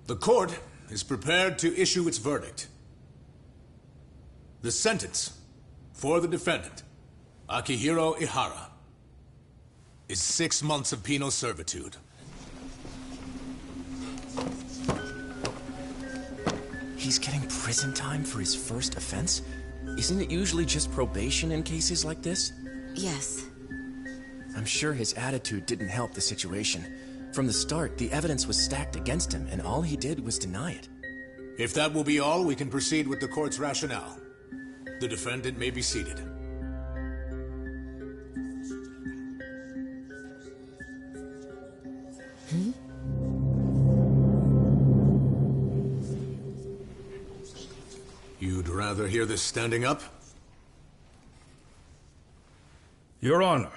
The court is prepared to issue its verdict. The sentence for the defendant, Akihiro Ihara, is 6 months of penal servitude. He's getting prison time for his first offense? Isn't it usually just probation in cases like this? Yes. I'm sure his attitude didn't help the situation. From the start, the evidence was stacked against him, and all he did was deny it. If that will be all, we can proceed with the court's rationale. The defendant may be seated. You'd rather hear this standing up? Your Honor,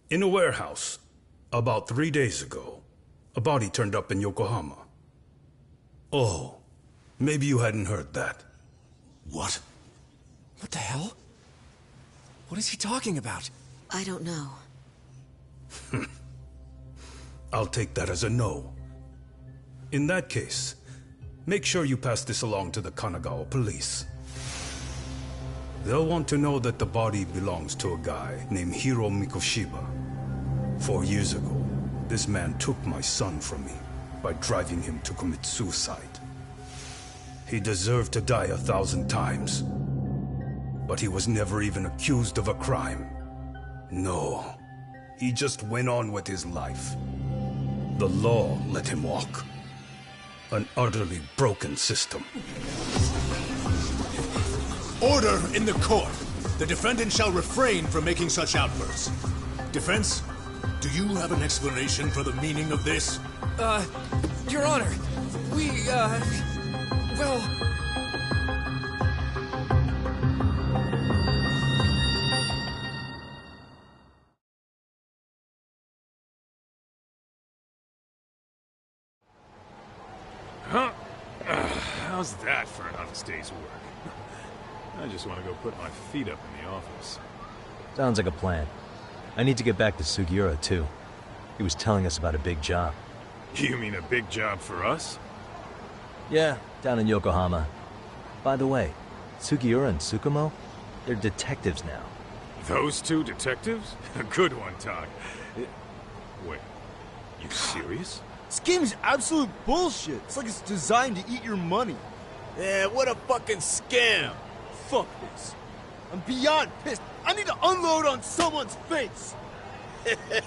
in a warehouse, about 3 days ago, a body turned up in Yokohama. Oh, maybe you hadn't heard that. What? What the hell? What is he talking about? I don't know. I'll take that as a no. In that case, make sure you pass this along to the Kanagawa police. They'll want to know that the body belongs to a guy named Hiro Mikoshiba. 4 years ago, this man took my son from me by driving him to commit suicide. He deserved to die 1,000 times, but he was never even accused of a crime. No, he just went on with his life. The law let him walk. An utterly broken system. Order in the court! The defendant shall refrain from making such outbursts. Defense, do you have an explanation for the meaning of this? Your Honor, well... How's that for an honest day's work? I just want to go put my feet up in the office. Sounds like a plan. I need to get back to Sugiura, too. He was telling us about a big job. You mean a big job for us? Yeah, down in Yokohama. By the way, Sugiura and Tsukumo, they're detectives now. Those two detectives? A good one, Todd. Wait, you serious? This game is absolute bullshit. It's like it's designed to eat your money. Yeah, what a fucking scam. Fuck this. I'm beyond pissed. I need to unload on someone's face.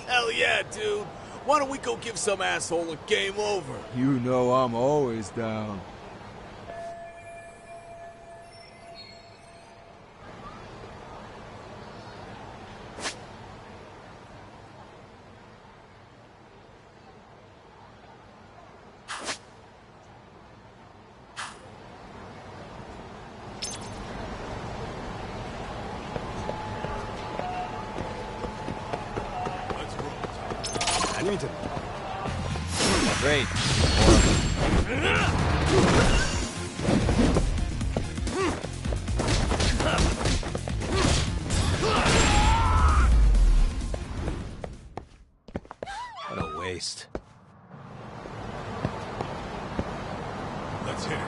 Hell yeah, dude. Why don't we go give some asshole a game over? You know I'm always down. Great. What a waste. Let's hit it.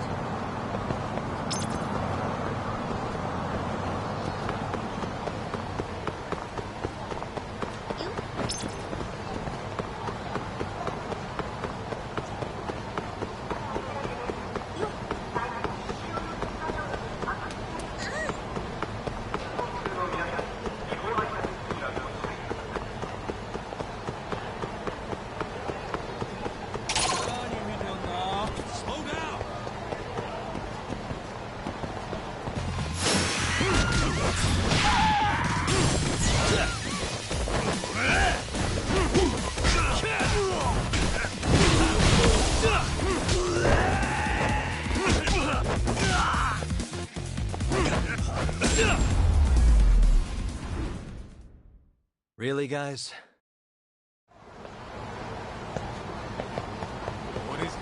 Really, guys? What is it?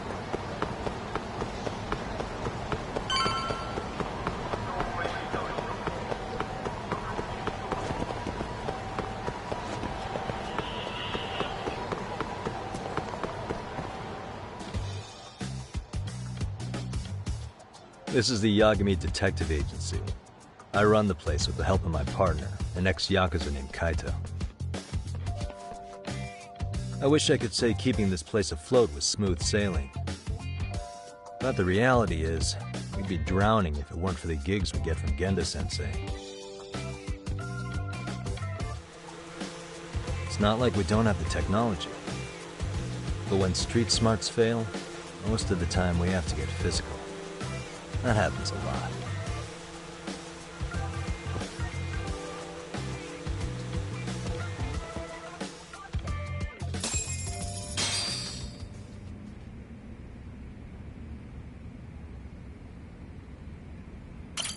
This is the Yagami Detective Agency. I run the place with the help of my partner, an ex-Yakuza named Kaito. I wish I could say keeping this place afloat was smooth sailing. But the reality is, we'd be drowning if it weren't for the gigs we get from Genda-sensei. It's not like we don't have the technology. But when street smarts fail, most of the time we have to get physical. That happens a lot.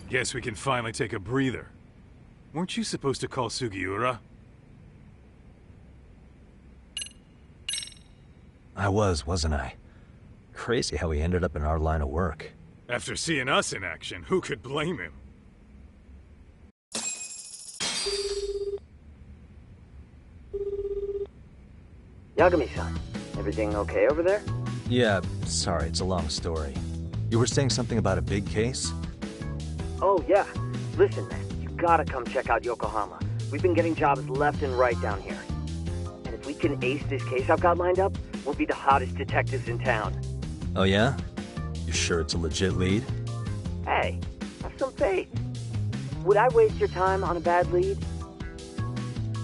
Guess we can finally take a breather. Weren't you supposed to call Sugiura? I wasn't I? Crazy how he ended up in our line of work. After seeing us in action, who could blame him? Yagami-san, everything okay over there? Yeah, sorry, it's a long story. You were saying something about a big case? Oh, yeah. Listen, man, you gotta come check out Yokohama. We've been getting jobs left and right down here. And if we can ace this case I've got lined up, we'll be the hottest detectives in town. Oh yeah? You sure it's a legit lead? Hey, have some faith. Would I waste your time on a bad lead?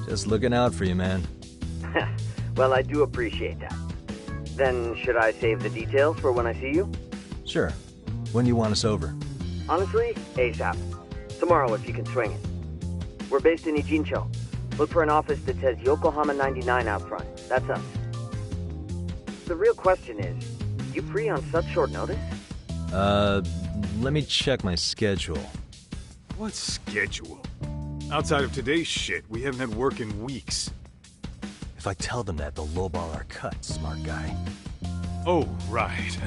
Just looking out for you, man. Well, I do appreciate that. Then, should I save the details for when I see you? Sure. When do you want us over? Honestly, ASAP. Tomorrow if you can swing it. We're based in Ijincho. Look for an office that says Yokohama 99 out front. That's us. The real question is, you free on such short notice? Let me check my schedule. What schedule? Outside of today's shit, we haven't had work in weeks. If I tell them that, they'll lowball our cut, smart guy. Oh, right.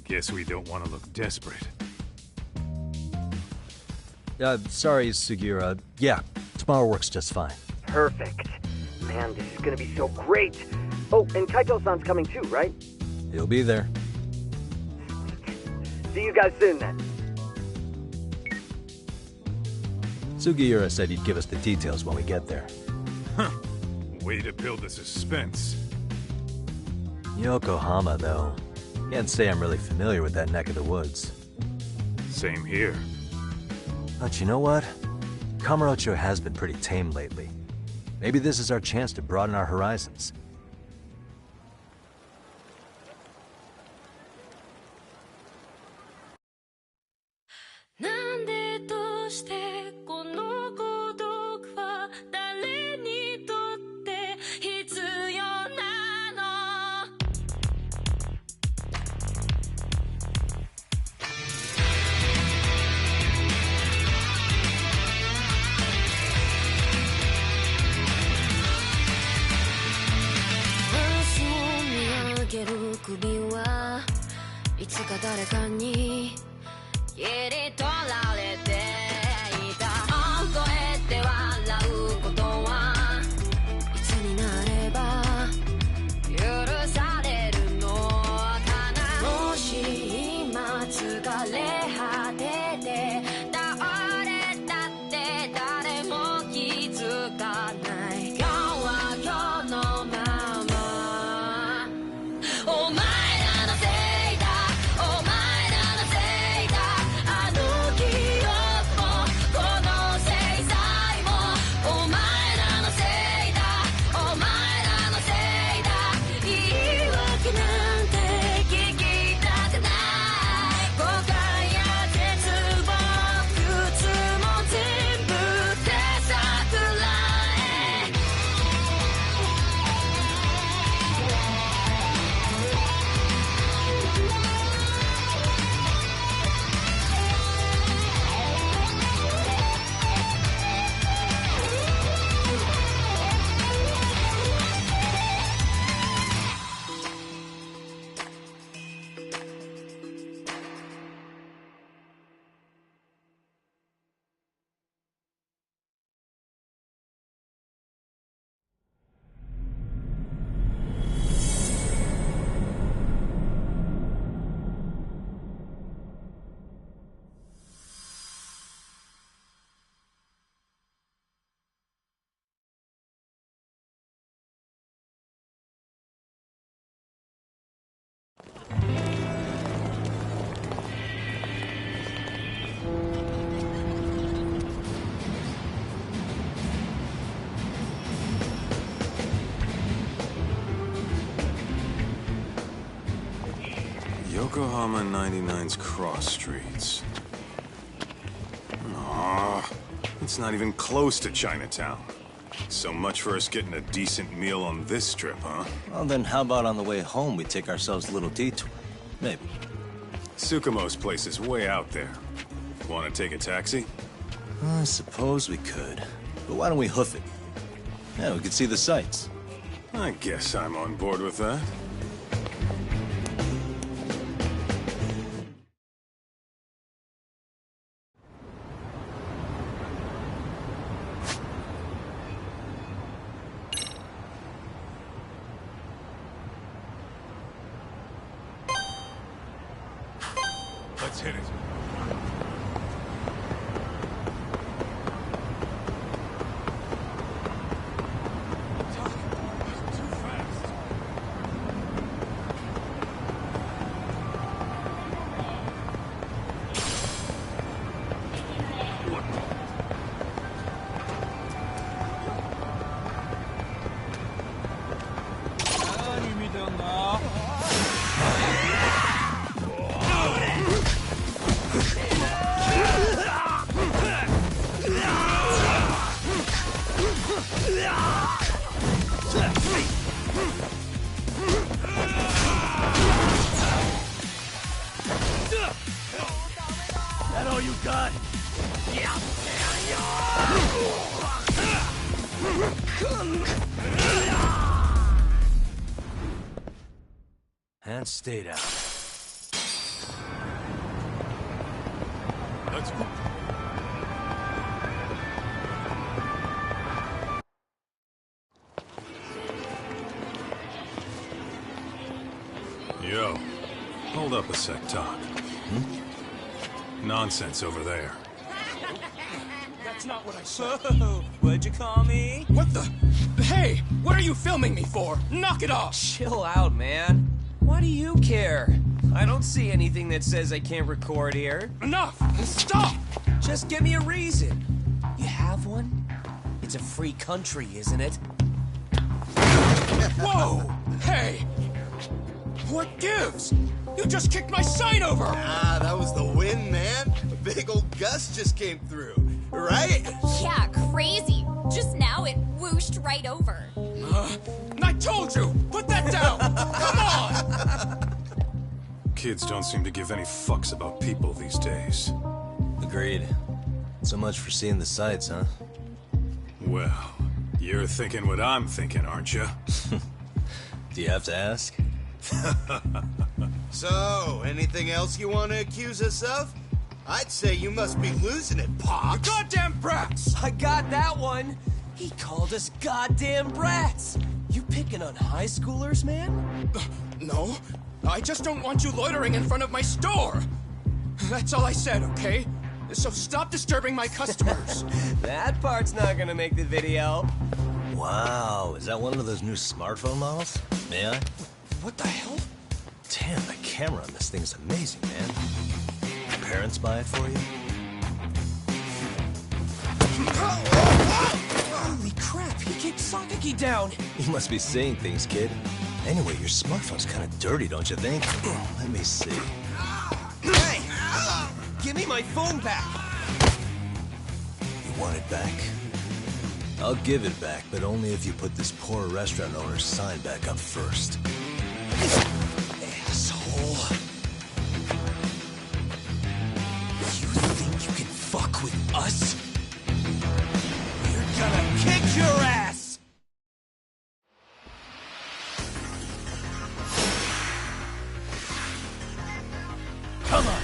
Guess we don't want to look desperate. Sorry, Sugiura. Yeah, tomorrow works just fine. Perfect. Man, this is gonna be so great. Oh, and Kaito-san's coming too, right? He'll be there. See you guys soon then. Sugiura said he'd give us the details when we get there. Huh. Way to build the suspense. Yokohama, though. Can't say I'm really familiar with that neck of the woods. Same here. But you know what? Kamurocho has been pretty tame lately. Maybe this is our chance to broaden our horizons. Yokohama 99's cross streets. Aw, it's not even close to Chinatown. So much for us getting a decent meal on this trip, huh? Well, then how about on the way home we take ourselves a little detour? Maybe. Tsukumo's place is way out there. Want to take a taxi? I suppose we could. But why don't we hoof it? Yeah, we could see the sights. I guess I'm on board with that. Let's hit it. That all you got? And stay down. Let's go. Yo, hold up a sec, Doc. Nonsense over there. That's not what I said. Whoa, what'd you call me? What the? Hey, what are you filming me for? Knock it off! Chill out, man. Why do you care? I don't see anything that says I can't record here. Enough! Stop! Just give me a reason. You have one? It's a free country, isn't it? Whoa! Hey! What gives? You just kicked my sign over! Ah, that was the wind, man. A big old gust just came through, right? Yeah, crazy. Just now it whooshed right over. I told you! Put that down! Come on! Kids don't seem to give any fucks about people these days. Agreed. So much for seeing the sights, huh? Well, you're thinking what I'm thinking, aren't you? Do you have to ask? So, anything else you want to accuse us of? I'd say you must be losing it, Pops. You goddamn brats! I got that one! He called us goddamn brats! You picking on high schoolers, man? No, I just don't want you loitering in front of my store! That's all I said, okay? So stop disturbing my customers! That part's not gonna make the video. Wow, is that one of those new smartphone models? May I? What the hell? Damn, the camera on this thing's amazing, man. Your parents buy it for you? Holy crap, he kicked Sakaki down! You must be seeing things, kid. Anyway, your smartphone's kind of dirty, don't you think? Let me see. Hey! Give me my phone back! You want it back? I'll give it back, but only if you put this poor restaurant owner's sign back up first. Asshole. You think you can fuck with us? We're gonna kick your ass! Come on!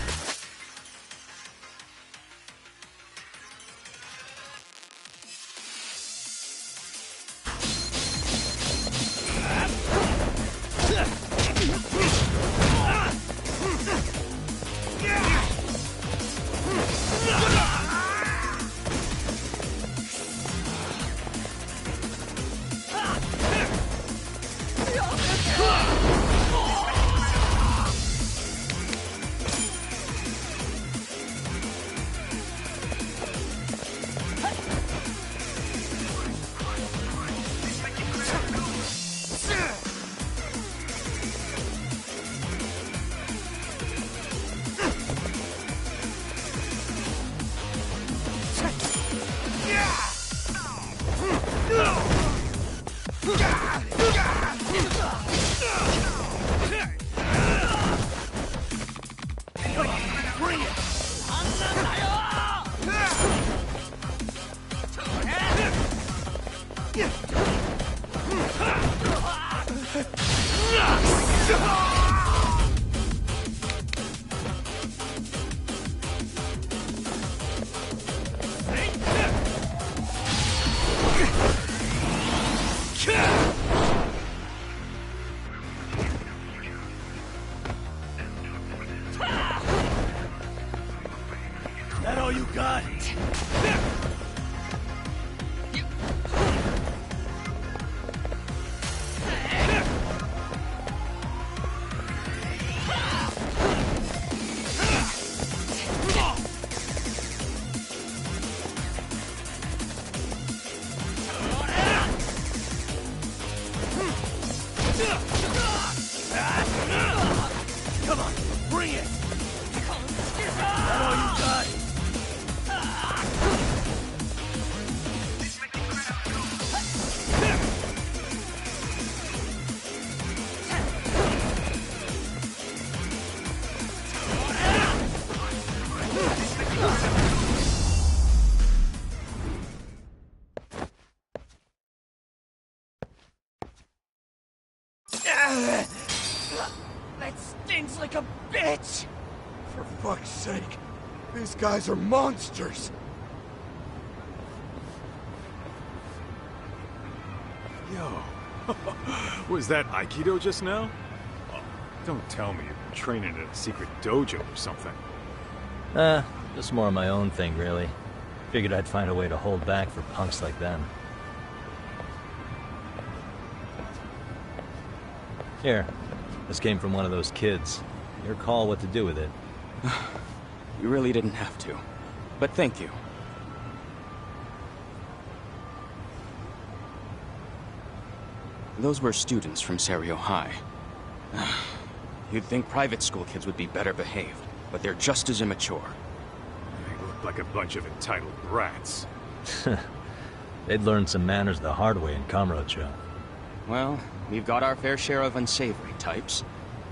That all you got? Come on, bring it! That all you got? That stings like a bitch! For fuck's sake. These guys are monsters! Yo, was that Aikido just now? Oh, don't tell me you've been training at a secret dojo or something. Just more of my own thing, really. Figured I'd find a way to hold back for punks like them. Here, this came from one of those kids. Your call what to do with it. You really didn't have to. But thank you. Those were students from Serio High. You'd think private school kids would be better behaved, but they're just as immature. They look like a bunch of entitled brats. They'd learned some manners the hard way in Kamurocho. Well, we've got our fair share of unsavory types.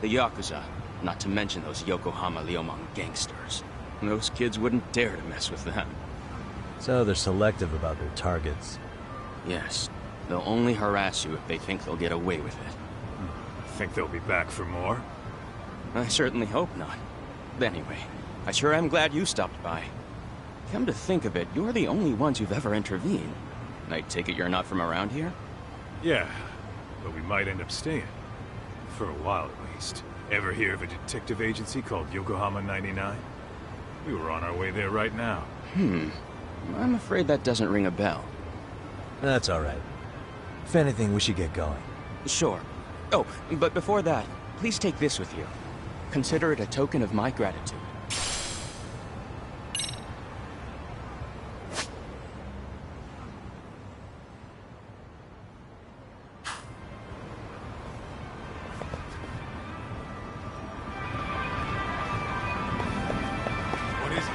The Yakuza, not to mention those Yokohama Liomang gangsters. Those kids wouldn't dare to mess with them. So they're selective about their targets. Yes. They'll only harass you if they think they'll get away with it. Think they'll be back for more? I certainly hope not. But anyway, I sure am glad you stopped by. Come to think of it, you're the only ones who've ever intervened. I take it you're not from around here? Yeah, but we might end up staying. For a while at least. Ever hear of a detective agency called Yokohama 99? We were on our way there right now. I'm afraid that doesn't ring a bell. That's alright. If anything, we should get going. Sure. Oh, but before that, please take this with you. Consider it a token of my gratitude. What is it?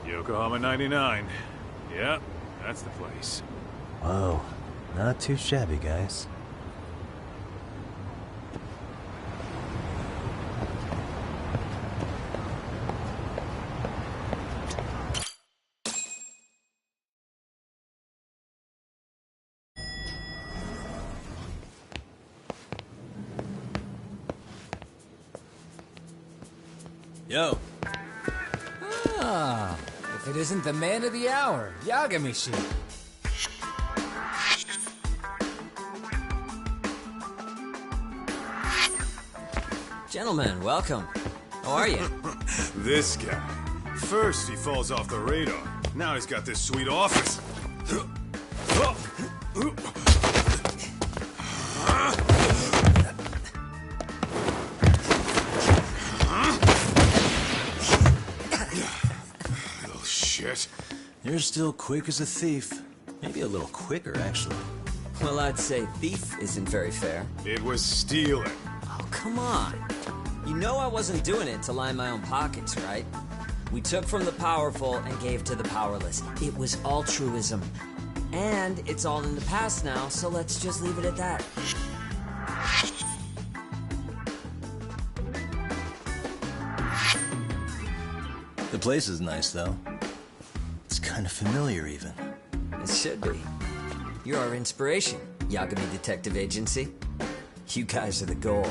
Yokohama 99. Yeah, that's the place. Whoa, not too shabby, guys. Yo. Ah, if it isn't the man of the hour, Yagami. Gentlemen, welcome. How are you? This guy. First he falls off the radar. Now he's got this sweet office. Little shit. You're still quick as a thief. Maybe a little quicker, actually. Well, I'd say thief isn't very fair. It was stealing. Oh, come on. You know I wasn't doing it to line my own pockets, right? We took from the powerful and gave to the powerless. It was altruism. And it's all in the past now, so let's just leave it at that. The place is nice, though. It's kind of familiar, even. It should be. You're our inspiration, Yagami Detective Agency. You guys are the goal.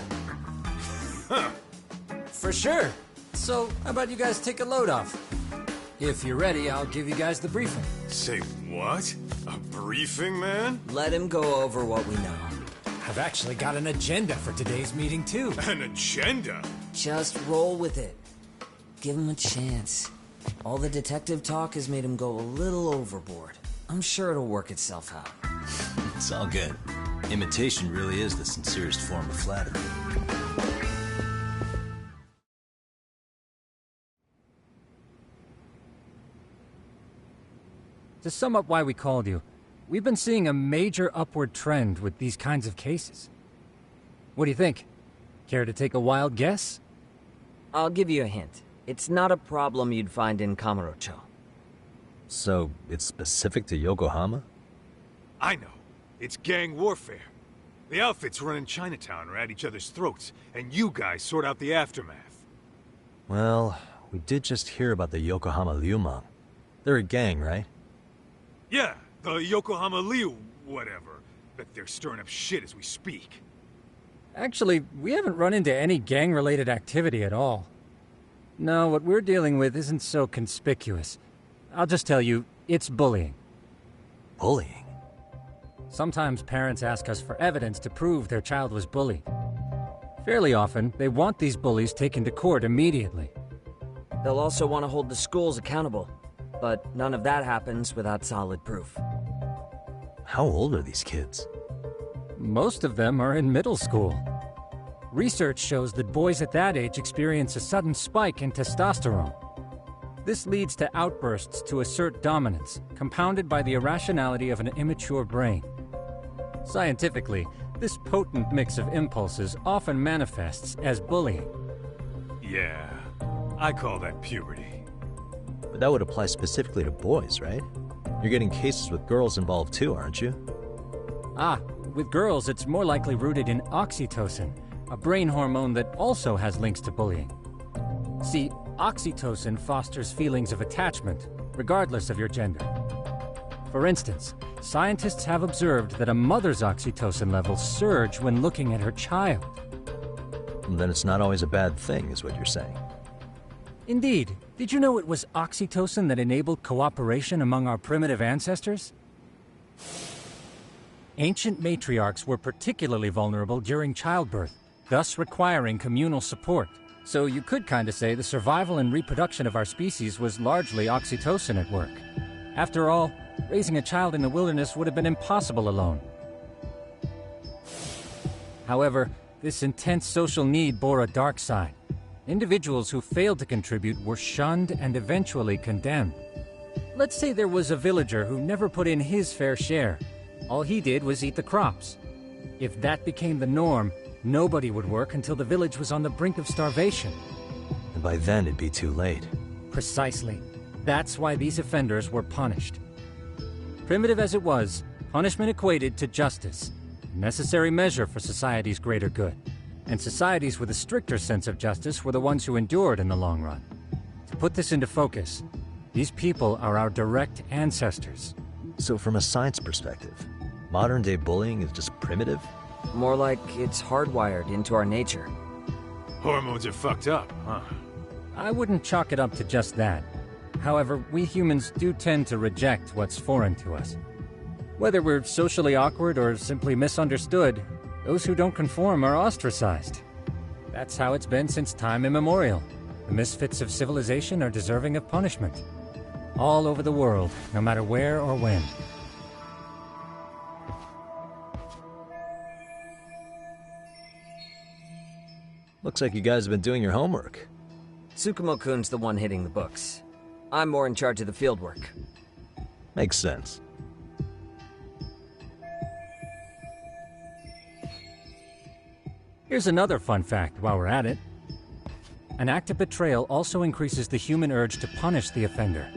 For sure. So, how about you guys take a load off? If you're ready, I'll give you guys the briefing. Say what? A briefing, man? Let him go over what we know. I've actually got an agenda for today's meeting, too. An agenda? Just roll with it. Give him a chance. All the detective talk has made him go a little overboard. I'm sure it'll work itself out. It's all good. Imitation really is the sincerest form of flattery. To sum up why we called you, we've been seeing a major upward trend with these kinds of cases. What do you think? Care to take a wild guess? I'll give you a hint. It's not a problem you'd find in Kamurocho. So, it's specific to Yokohama? I know. It's gang warfare. The outfits running Chinatown are at each other's throats, and you guys sort out the aftermath. Well, we did just hear about the Yokohama Liumang. They're a gang, right? Yeah, the Yokohama Liu, whatever. Bet they're stirring up shit as we speak. Actually, we haven't run into any gang-related activity at all. No, what we're dealing with isn't so conspicuous. I'll just tell you, it's bullying. Bullying? Sometimes parents ask us for evidence to prove their child was bullied. Fairly often, they want these bullies taken to court immediately. They'll also want to hold the schools accountable, but none of that happens without solid proof. How old are these kids? Most of them are in middle school. Research shows that boys at that age experience a sudden spike in testosterone. This leads to outbursts to assert dominance, compounded by the irrationality of an immature brain. Scientifically, this potent mix of impulses often manifests as bullying. Yeah, I call that puberty. But that would apply specifically to boys, right? You're getting cases with girls involved too, aren't you? Ah, with girls it's more likely rooted in oxytocin, a brain hormone that also has links to bullying. See, oxytocin fosters feelings of attachment, regardless of your gender. For instance, scientists have observed that a mother's oxytocin levels surge when looking at her child. Then it's not always a bad thing, is what you're saying. Indeed. Did you know it was oxytocin that enabled cooperation among our primitive ancestors? Ancient matriarchs were particularly vulnerable during childbirth, thus requiring communal support. So you could kinda say the survival and reproduction of our species was largely oxytocin at work. After all, raising a child in the wilderness would have been impossible alone. However, this intense social need bore a dark side. Individuals who failed to contribute were shunned and eventually condemned. Let's say there was a villager who never put in his fair share. All he did was eat the crops. If that became the norm, nobody would work until the village was on the brink of starvation. And by then it'd be too late. Precisely. That's why these offenders were punished. Primitive as it was, punishment equated to justice, a necessary measure for society's greater good. And societies with a stricter sense of justice were the ones who endured in the long run. To put this into focus, these people are our direct ancestors. So from a science perspective, modern-day bullying is just primitive? More like it's hardwired into our nature. Hormones are fucked up, huh? I wouldn't chalk it up to just that. However, we humans do tend to reject what's foreign to us. Whether we're socially awkward or simply misunderstood, those who don't conform are ostracized. That's how it's been since time immemorial. The misfits of civilization are deserving of punishment. All over the world, no matter where or when. Looks like you guys have been doing your homework. Tsukumo-kun's the one hitting the books. I'm more in charge of the fieldwork. Makes sense. Here's another fun fact while we're at it. An act of betrayal also increases the human urge to punish the offender.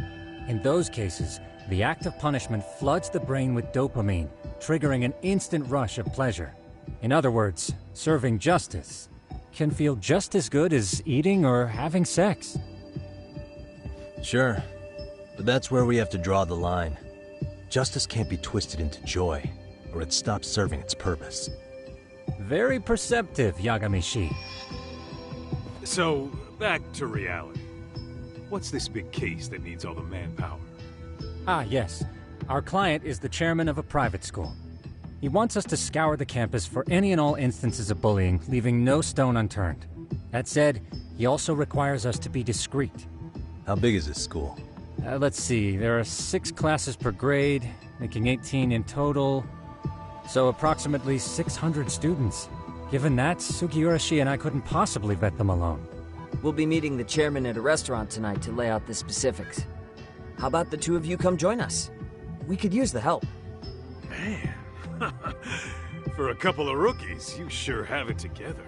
In those cases, the act of punishment floods the brain with dopamine, triggering an instant rush of pleasure. In other words, serving justice can feel just as good as eating or having sex. Sure, but that's where we have to draw the line. Justice can't be twisted into joy, or it stops serving its purpose. Very perceptive, Yagami-shi. So, back to reality. What's this big case that needs all the manpower? Ah, yes. Our client is the chairman of a private school. He wants us to scour the campus for any and all instances of bullying, leaving no stone unturned. That said, he also requires us to be discreet. How big is this school? Let's see, there are 6 classes per grade, making 18 in total. So approximately 600 students. Given that, Sugiurashi and I couldn't possibly vet them alone. We'll be meeting the chairman at a restaurant tonight to lay out the specifics. How about the two of you come join us? We could use the help. Man, for a couple of rookies, you sure have it together.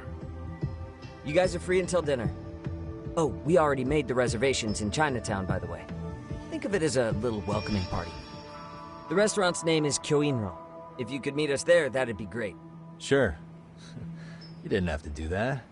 You guys are free until dinner. Oh, we already made the reservations in Chinatown, by the way. Think of it as a little welcoming party. The restaurant's name is Kyoinro. If you could meet us there, that'd be great. Sure. You didn't have to do that.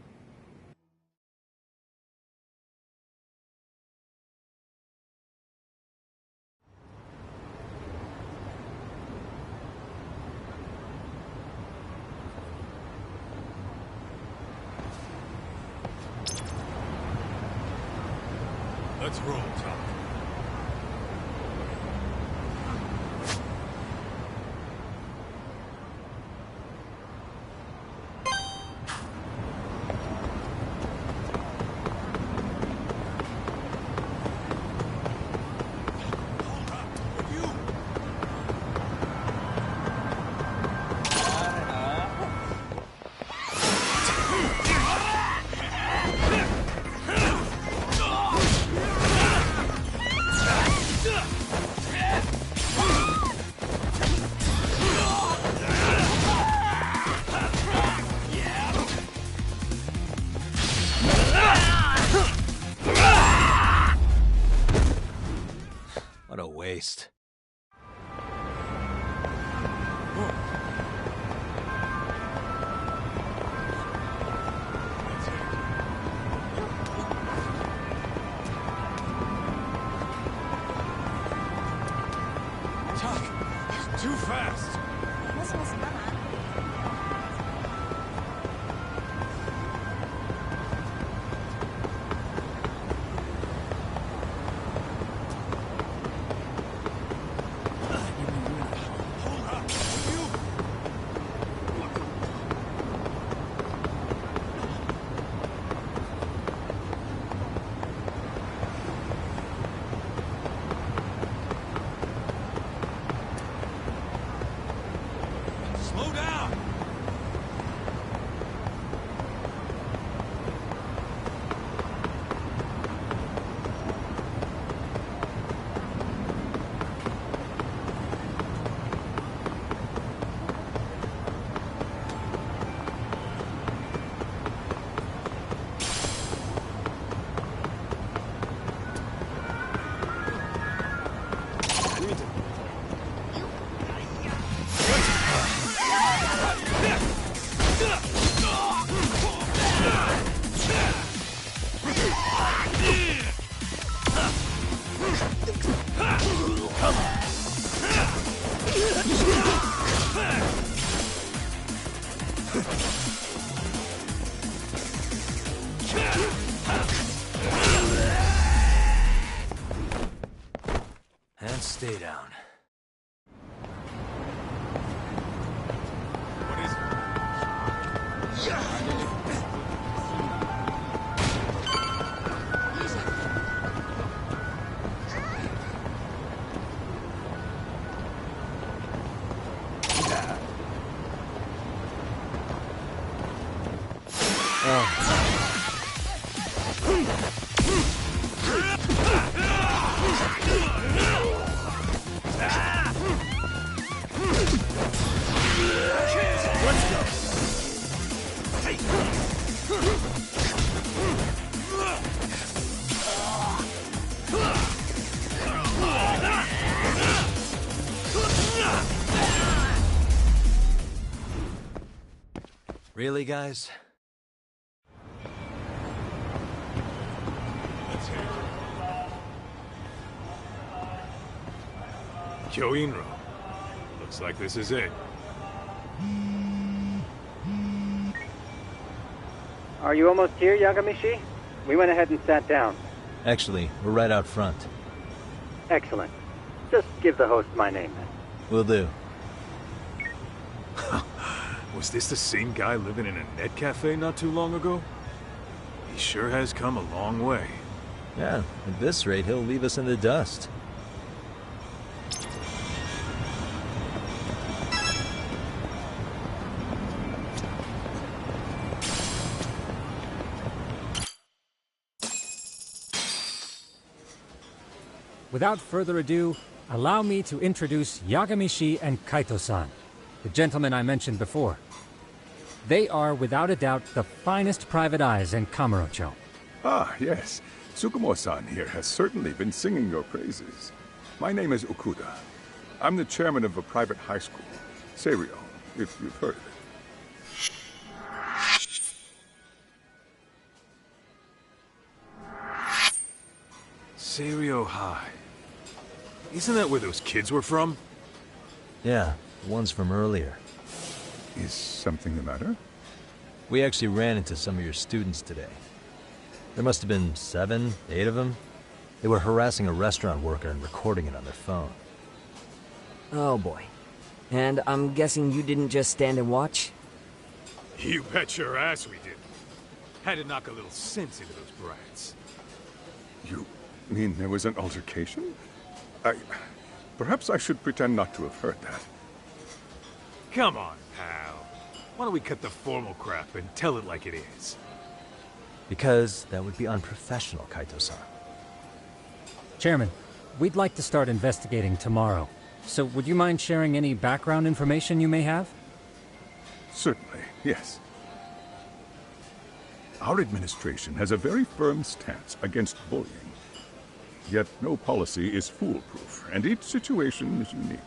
Let's roll, Tom. What a waste. Tuck, too fast. Slow down! And stay down. Really, guys? Kyoinro. Looks like this is it. Are you almost here, Yagami? We went ahead and sat down. Actually, we're right out front. Excellent. Just give the host my name, then. Will do. Was this the same guy living in a net cafe not too long ago? He sure has come a long way. Yeah, at this rate, he'll leave us in the dust. Without further ado, allow me to introduce Yagami and Kaito-san, the gentlemen I mentioned before. They are, without a doubt, the finest private eyes in Kamurocho. Ah, yes. Tsukumo-san here has certainly been singing your praises. My name is Okuda. I'm the chairman of a private high school, Serio, if you've heard of it. Serio High. Isn't that where those kids were from? Yeah, the ones from earlier. Is something the matter? We actually ran into some of your students today. There must have been 7, 8 of them. They were harassing a restaurant worker and recording it on their phone. Oh boy. And I'm guessing you didn't just stand and watch? You bet your ass we did. Had to knock a little sense into those brats. You mean there was an altercation? Perhaps I should pretend not to have heard that. Come on, pal. Why don't we cut the formal crap and tell it like it is? Because that would be unprofessional, Kaito-san. Chairman, we'd like to start investigating tomorrow. So would you mind sharing any background information you may have? Certainly, yes. Our administration has a very firm stance against bullying. Yet no policy is foolproof, and each situation is unique.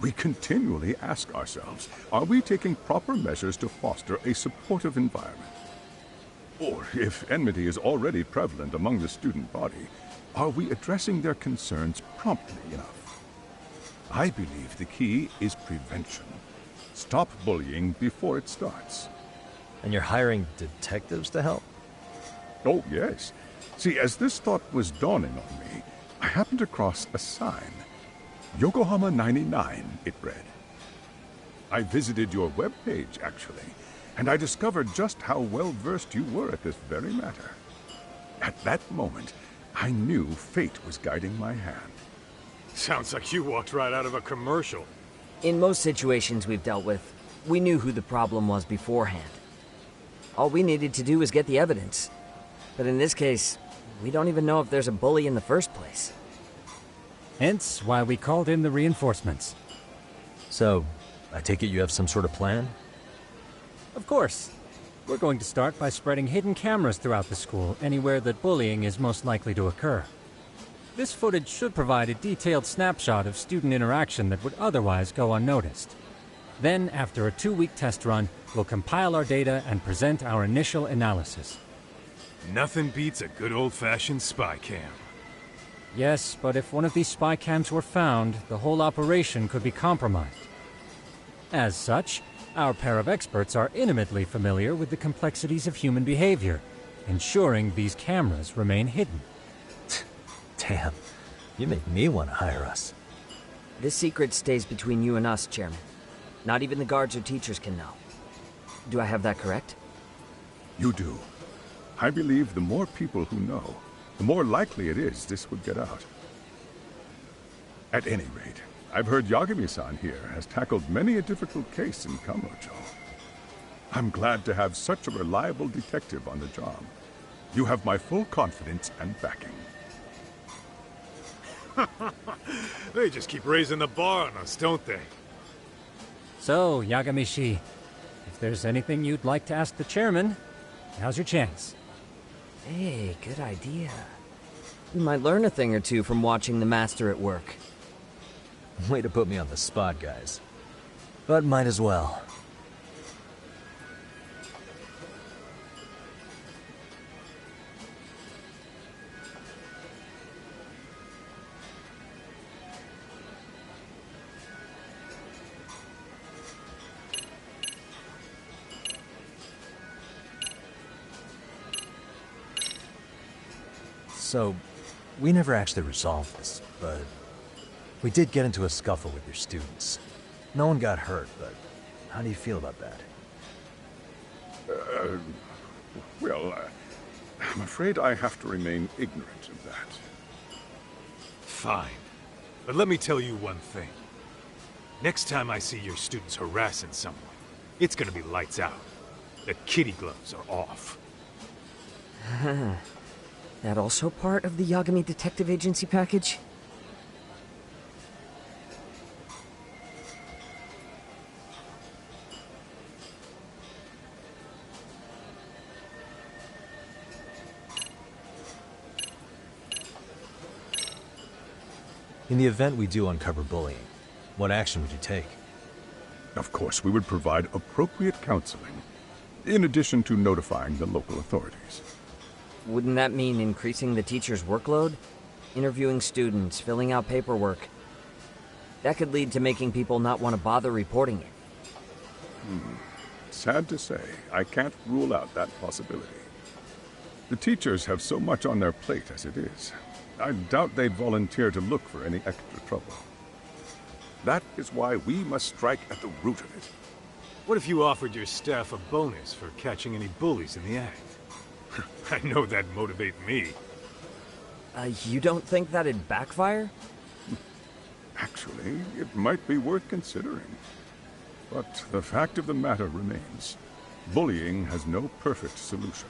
We continually ask ourselves, are we taking proper measures to foster a supportive environment? Or, if enmity is already prevalent among the student body, are we addressing their concerns promptly enough? I believe the key is prevention. Stop bullying before it starts. And you're hiring detectives to help? Oh, yes. See, as this thought was dawning on me, I happened across a sign. Yokohama 99, it read. I visited your webpage, actually, and I discovered just how well-versed you were at this very matter. At that moment, I knew fate was guiding my hand. Sounds like you walked right out of a commercial. In most situations we've dealt with, we knew who the problem was beforehand. All we needed to do was get the evidence. But in this case, we don't even know if there's a bully in the first place. Hence why we called in the reinforcements. So, I take it you have some sort of plan? Of course. We're going to start by spreading hidden cameras throughout the school, anywhere that bullying is most likely to occur. This footage should provide a detailed snapshot of student interaction that would otherwise go unnoticed. Then, after a 2-week test run, we'll compile our data and present our initial analysis. Nothing beats a good old-fashioned spy cam. Yes, but if one of these spy cams were found, the whole operation could be compromised. As such, our pair of experts are intimately familiar with the complexities of human behavior, ensuring these cameras remain hidden. Damn, you make me want to hire us. This secret stays between you and us, Chairman. Not even the guards or teachers can know. Do I have that correct? You do. I believe the more people who know, the more likely it is this would get out. At any rate, I've heard Yagami-san here has tackled many a difficult case in Kamurocho. I'm glad to have such a reliable detective on the job. You have my full confidence and backing. They just keep raising the bar on us, don't they? So, Yagami-shi, if there's anything you'd like to ask the chairman, now's your chance. Hey, good idea. We might learn a thing or two from watching the master at work. Way to put me on the spot, guys. But might as well. So, we never actually resolved this, but we did get into a scuffle with your students. No one got hurt, but how do you feel about that? I'm afraid I have to remain ignorant of that. Fine. But let me tell you one thing. Next time I see your students harassing someone, it's gonna be lights out. The kitty gloves are off. That also part of the Yagami Detective Agency package? In the event we do uncover bullying, what action would you take? Of course, we would provide appropriate counseling, in addition to notifying the local authorities. Wouldn't that mean increasing the teacher's workload? Interviewing students, filling out paperwork. That could lead to making people not want to bother reporting it. Sad to say, I can't rule out that possibility. The teachers have so much on their plate as it is. I doubt they'd volunteer to look for any extra trouble. That is why we must strike at the root of it. What if you offered your staff a bonus for catching any bullies in the act? I know that'd motivate me. You don't think that'd backfire? Actually, it might be worth considering. But the fact of the matter remains. Bullying has no perfect solution.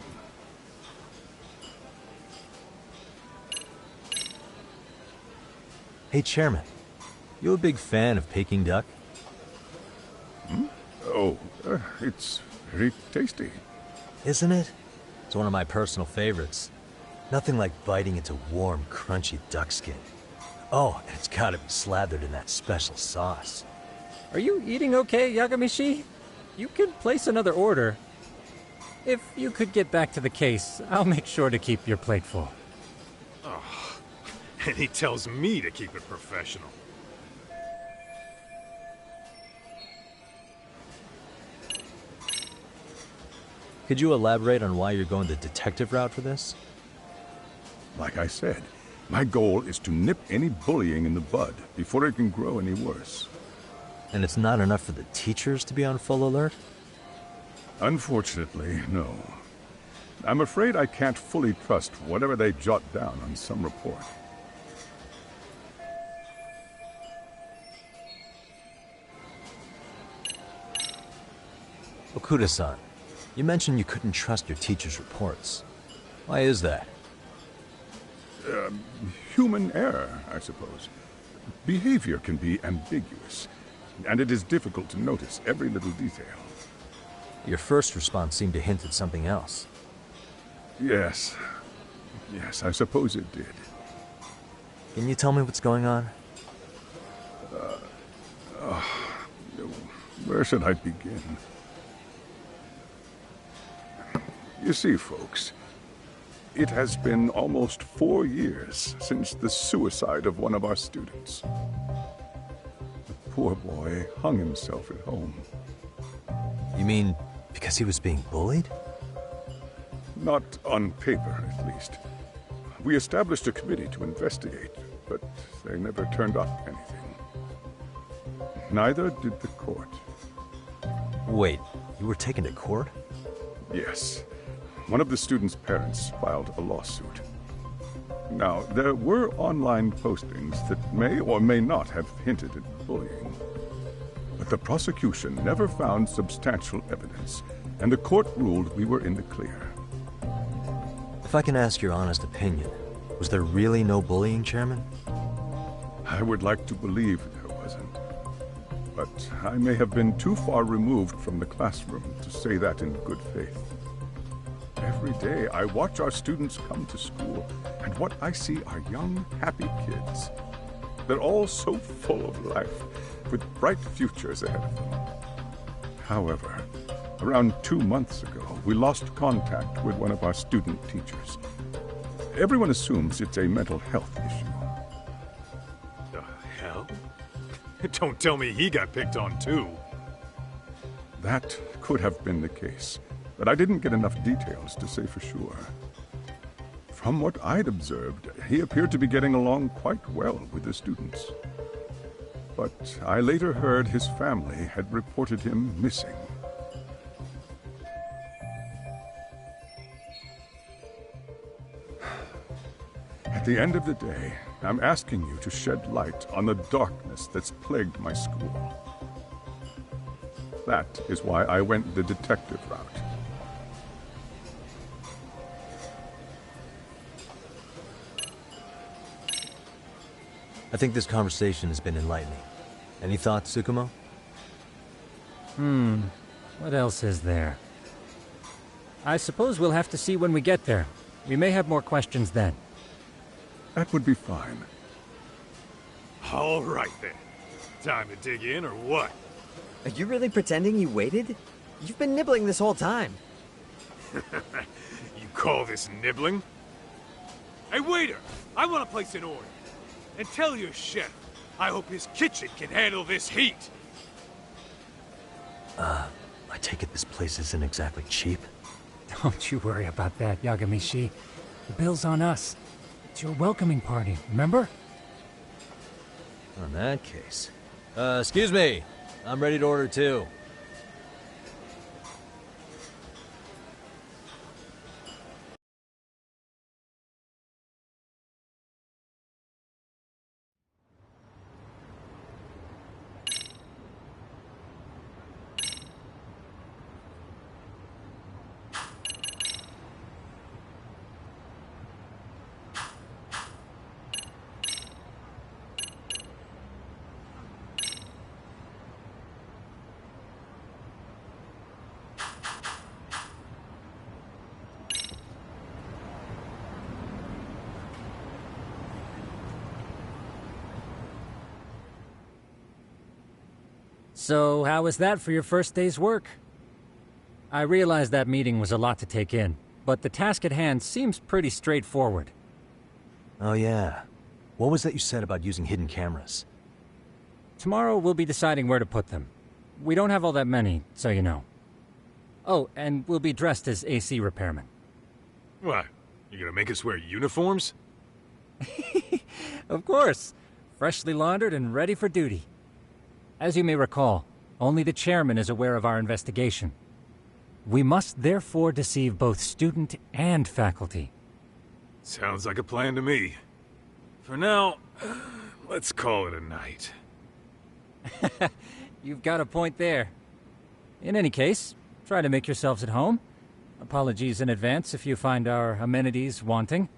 Hey, Chairman. You a big fan of Peking duck? Oh, it's very tasty. Isn't it? It's one of my personal favorites. Nothing like biting into warm, crunchy duck skin. Oh, and it's gotta be slathered in that special sauce. Are you eating okay, Yagami? You could place another order. If you could get back to the case, I'll make sure to keep your plate full. Oh, and he tells me to keep it professional. Could you elaborate on why you're going the detective route for this? Like I said, my goal is to nip any bullying in the bud before it can grow any worse. And it's not enough for the teachers to be on full alert? Unfortunately, no. I'm afraid I can't fully trust whatever they jot down on some report. Okuda-san, you mentioned you couldn't trust your teacher's reports. Why is that? Human error, I suppose. Behavior can be ambiguous, and it is difficult to notice every little detail. Your first response seemed to hint at something else. Yes. Yes, I suppose it did. Can you tell me what's going on? Where should I begin? You see, folks, it has been almost 4 years since the suicide of one of our students. The poor boy hung himself at home. You mean because he was being bullied? Not on paper, at least. We established a committee to investigate, but they never turned up anything. Neither did the court. Wait, you were taken to court? Yes. One of the students' parents filed a lawsuit. Now, there were online postings that may or may not have hinted at bullying. But the prosecution never found substantial evidence, and the court ruled we were in the clear. If I can ask your honest opinion, was there really no bullying, Chairman? I would like to believe there wasn't. But I may have been too far removed from the classroom to say that in good faith. Every day I watch our students come to school, and what I see are young, happy kids. They're all so full of life, with bright futures ahead of them. However, around 2 months ago, we lost contact with one of our student teachers. Everyone assumes it's a mental health issue. The hell? Don't tell me he got picked on too. That could have been the case, but I didn't get enough details to say for sure. From what I'd observed, he appeared to be getting along quite well with the students. But I later heard his family had reported him missing. At the end of the day, I'm asking you to shed light on the darkness that's plagued my school. That is why I went the detective route. I think this conversation has been enlightening. Any thoughts, Tsukumo? What else is there? I suppose we'll have to see when we get there. We may have more questions then. That would be fine. All right then. Time to dig in or what? Are you really pretending you waited? You've been nibbling this whole time. You call this nibbling? Hey waiter, I want to place an order. And tell your chef, I hope his kitchen can handle this heat. I take it this place isn't exactly cheap? Don't you worry about that, Yagami-shi. The bill's on us. It's your welcoming party, remember? In that case... excuse me. I'm ready to order too. So, how was that for your first day's work? I realized that meeting was a lot to take in, but the task at hand seems pretty straightforward. Oh yeah. What was that you said about using hidden cameras? Tomorrow we'll be deciding where to put them. We don't have all that many, so you know. Oh, and we'll be dressed as AC repairmen. What? You gonna make us wear uniforms? Of course. Freshly laundered and ready for duty. As you may recall, only the chairman is aware of our investigation. We must therefore deceive both student and faculty. Sounds like a plan to me. For now, let's call it a night. You've got a point there. In any case, try to make yourselves at home. Apologies in advance if you find our amenities wanting.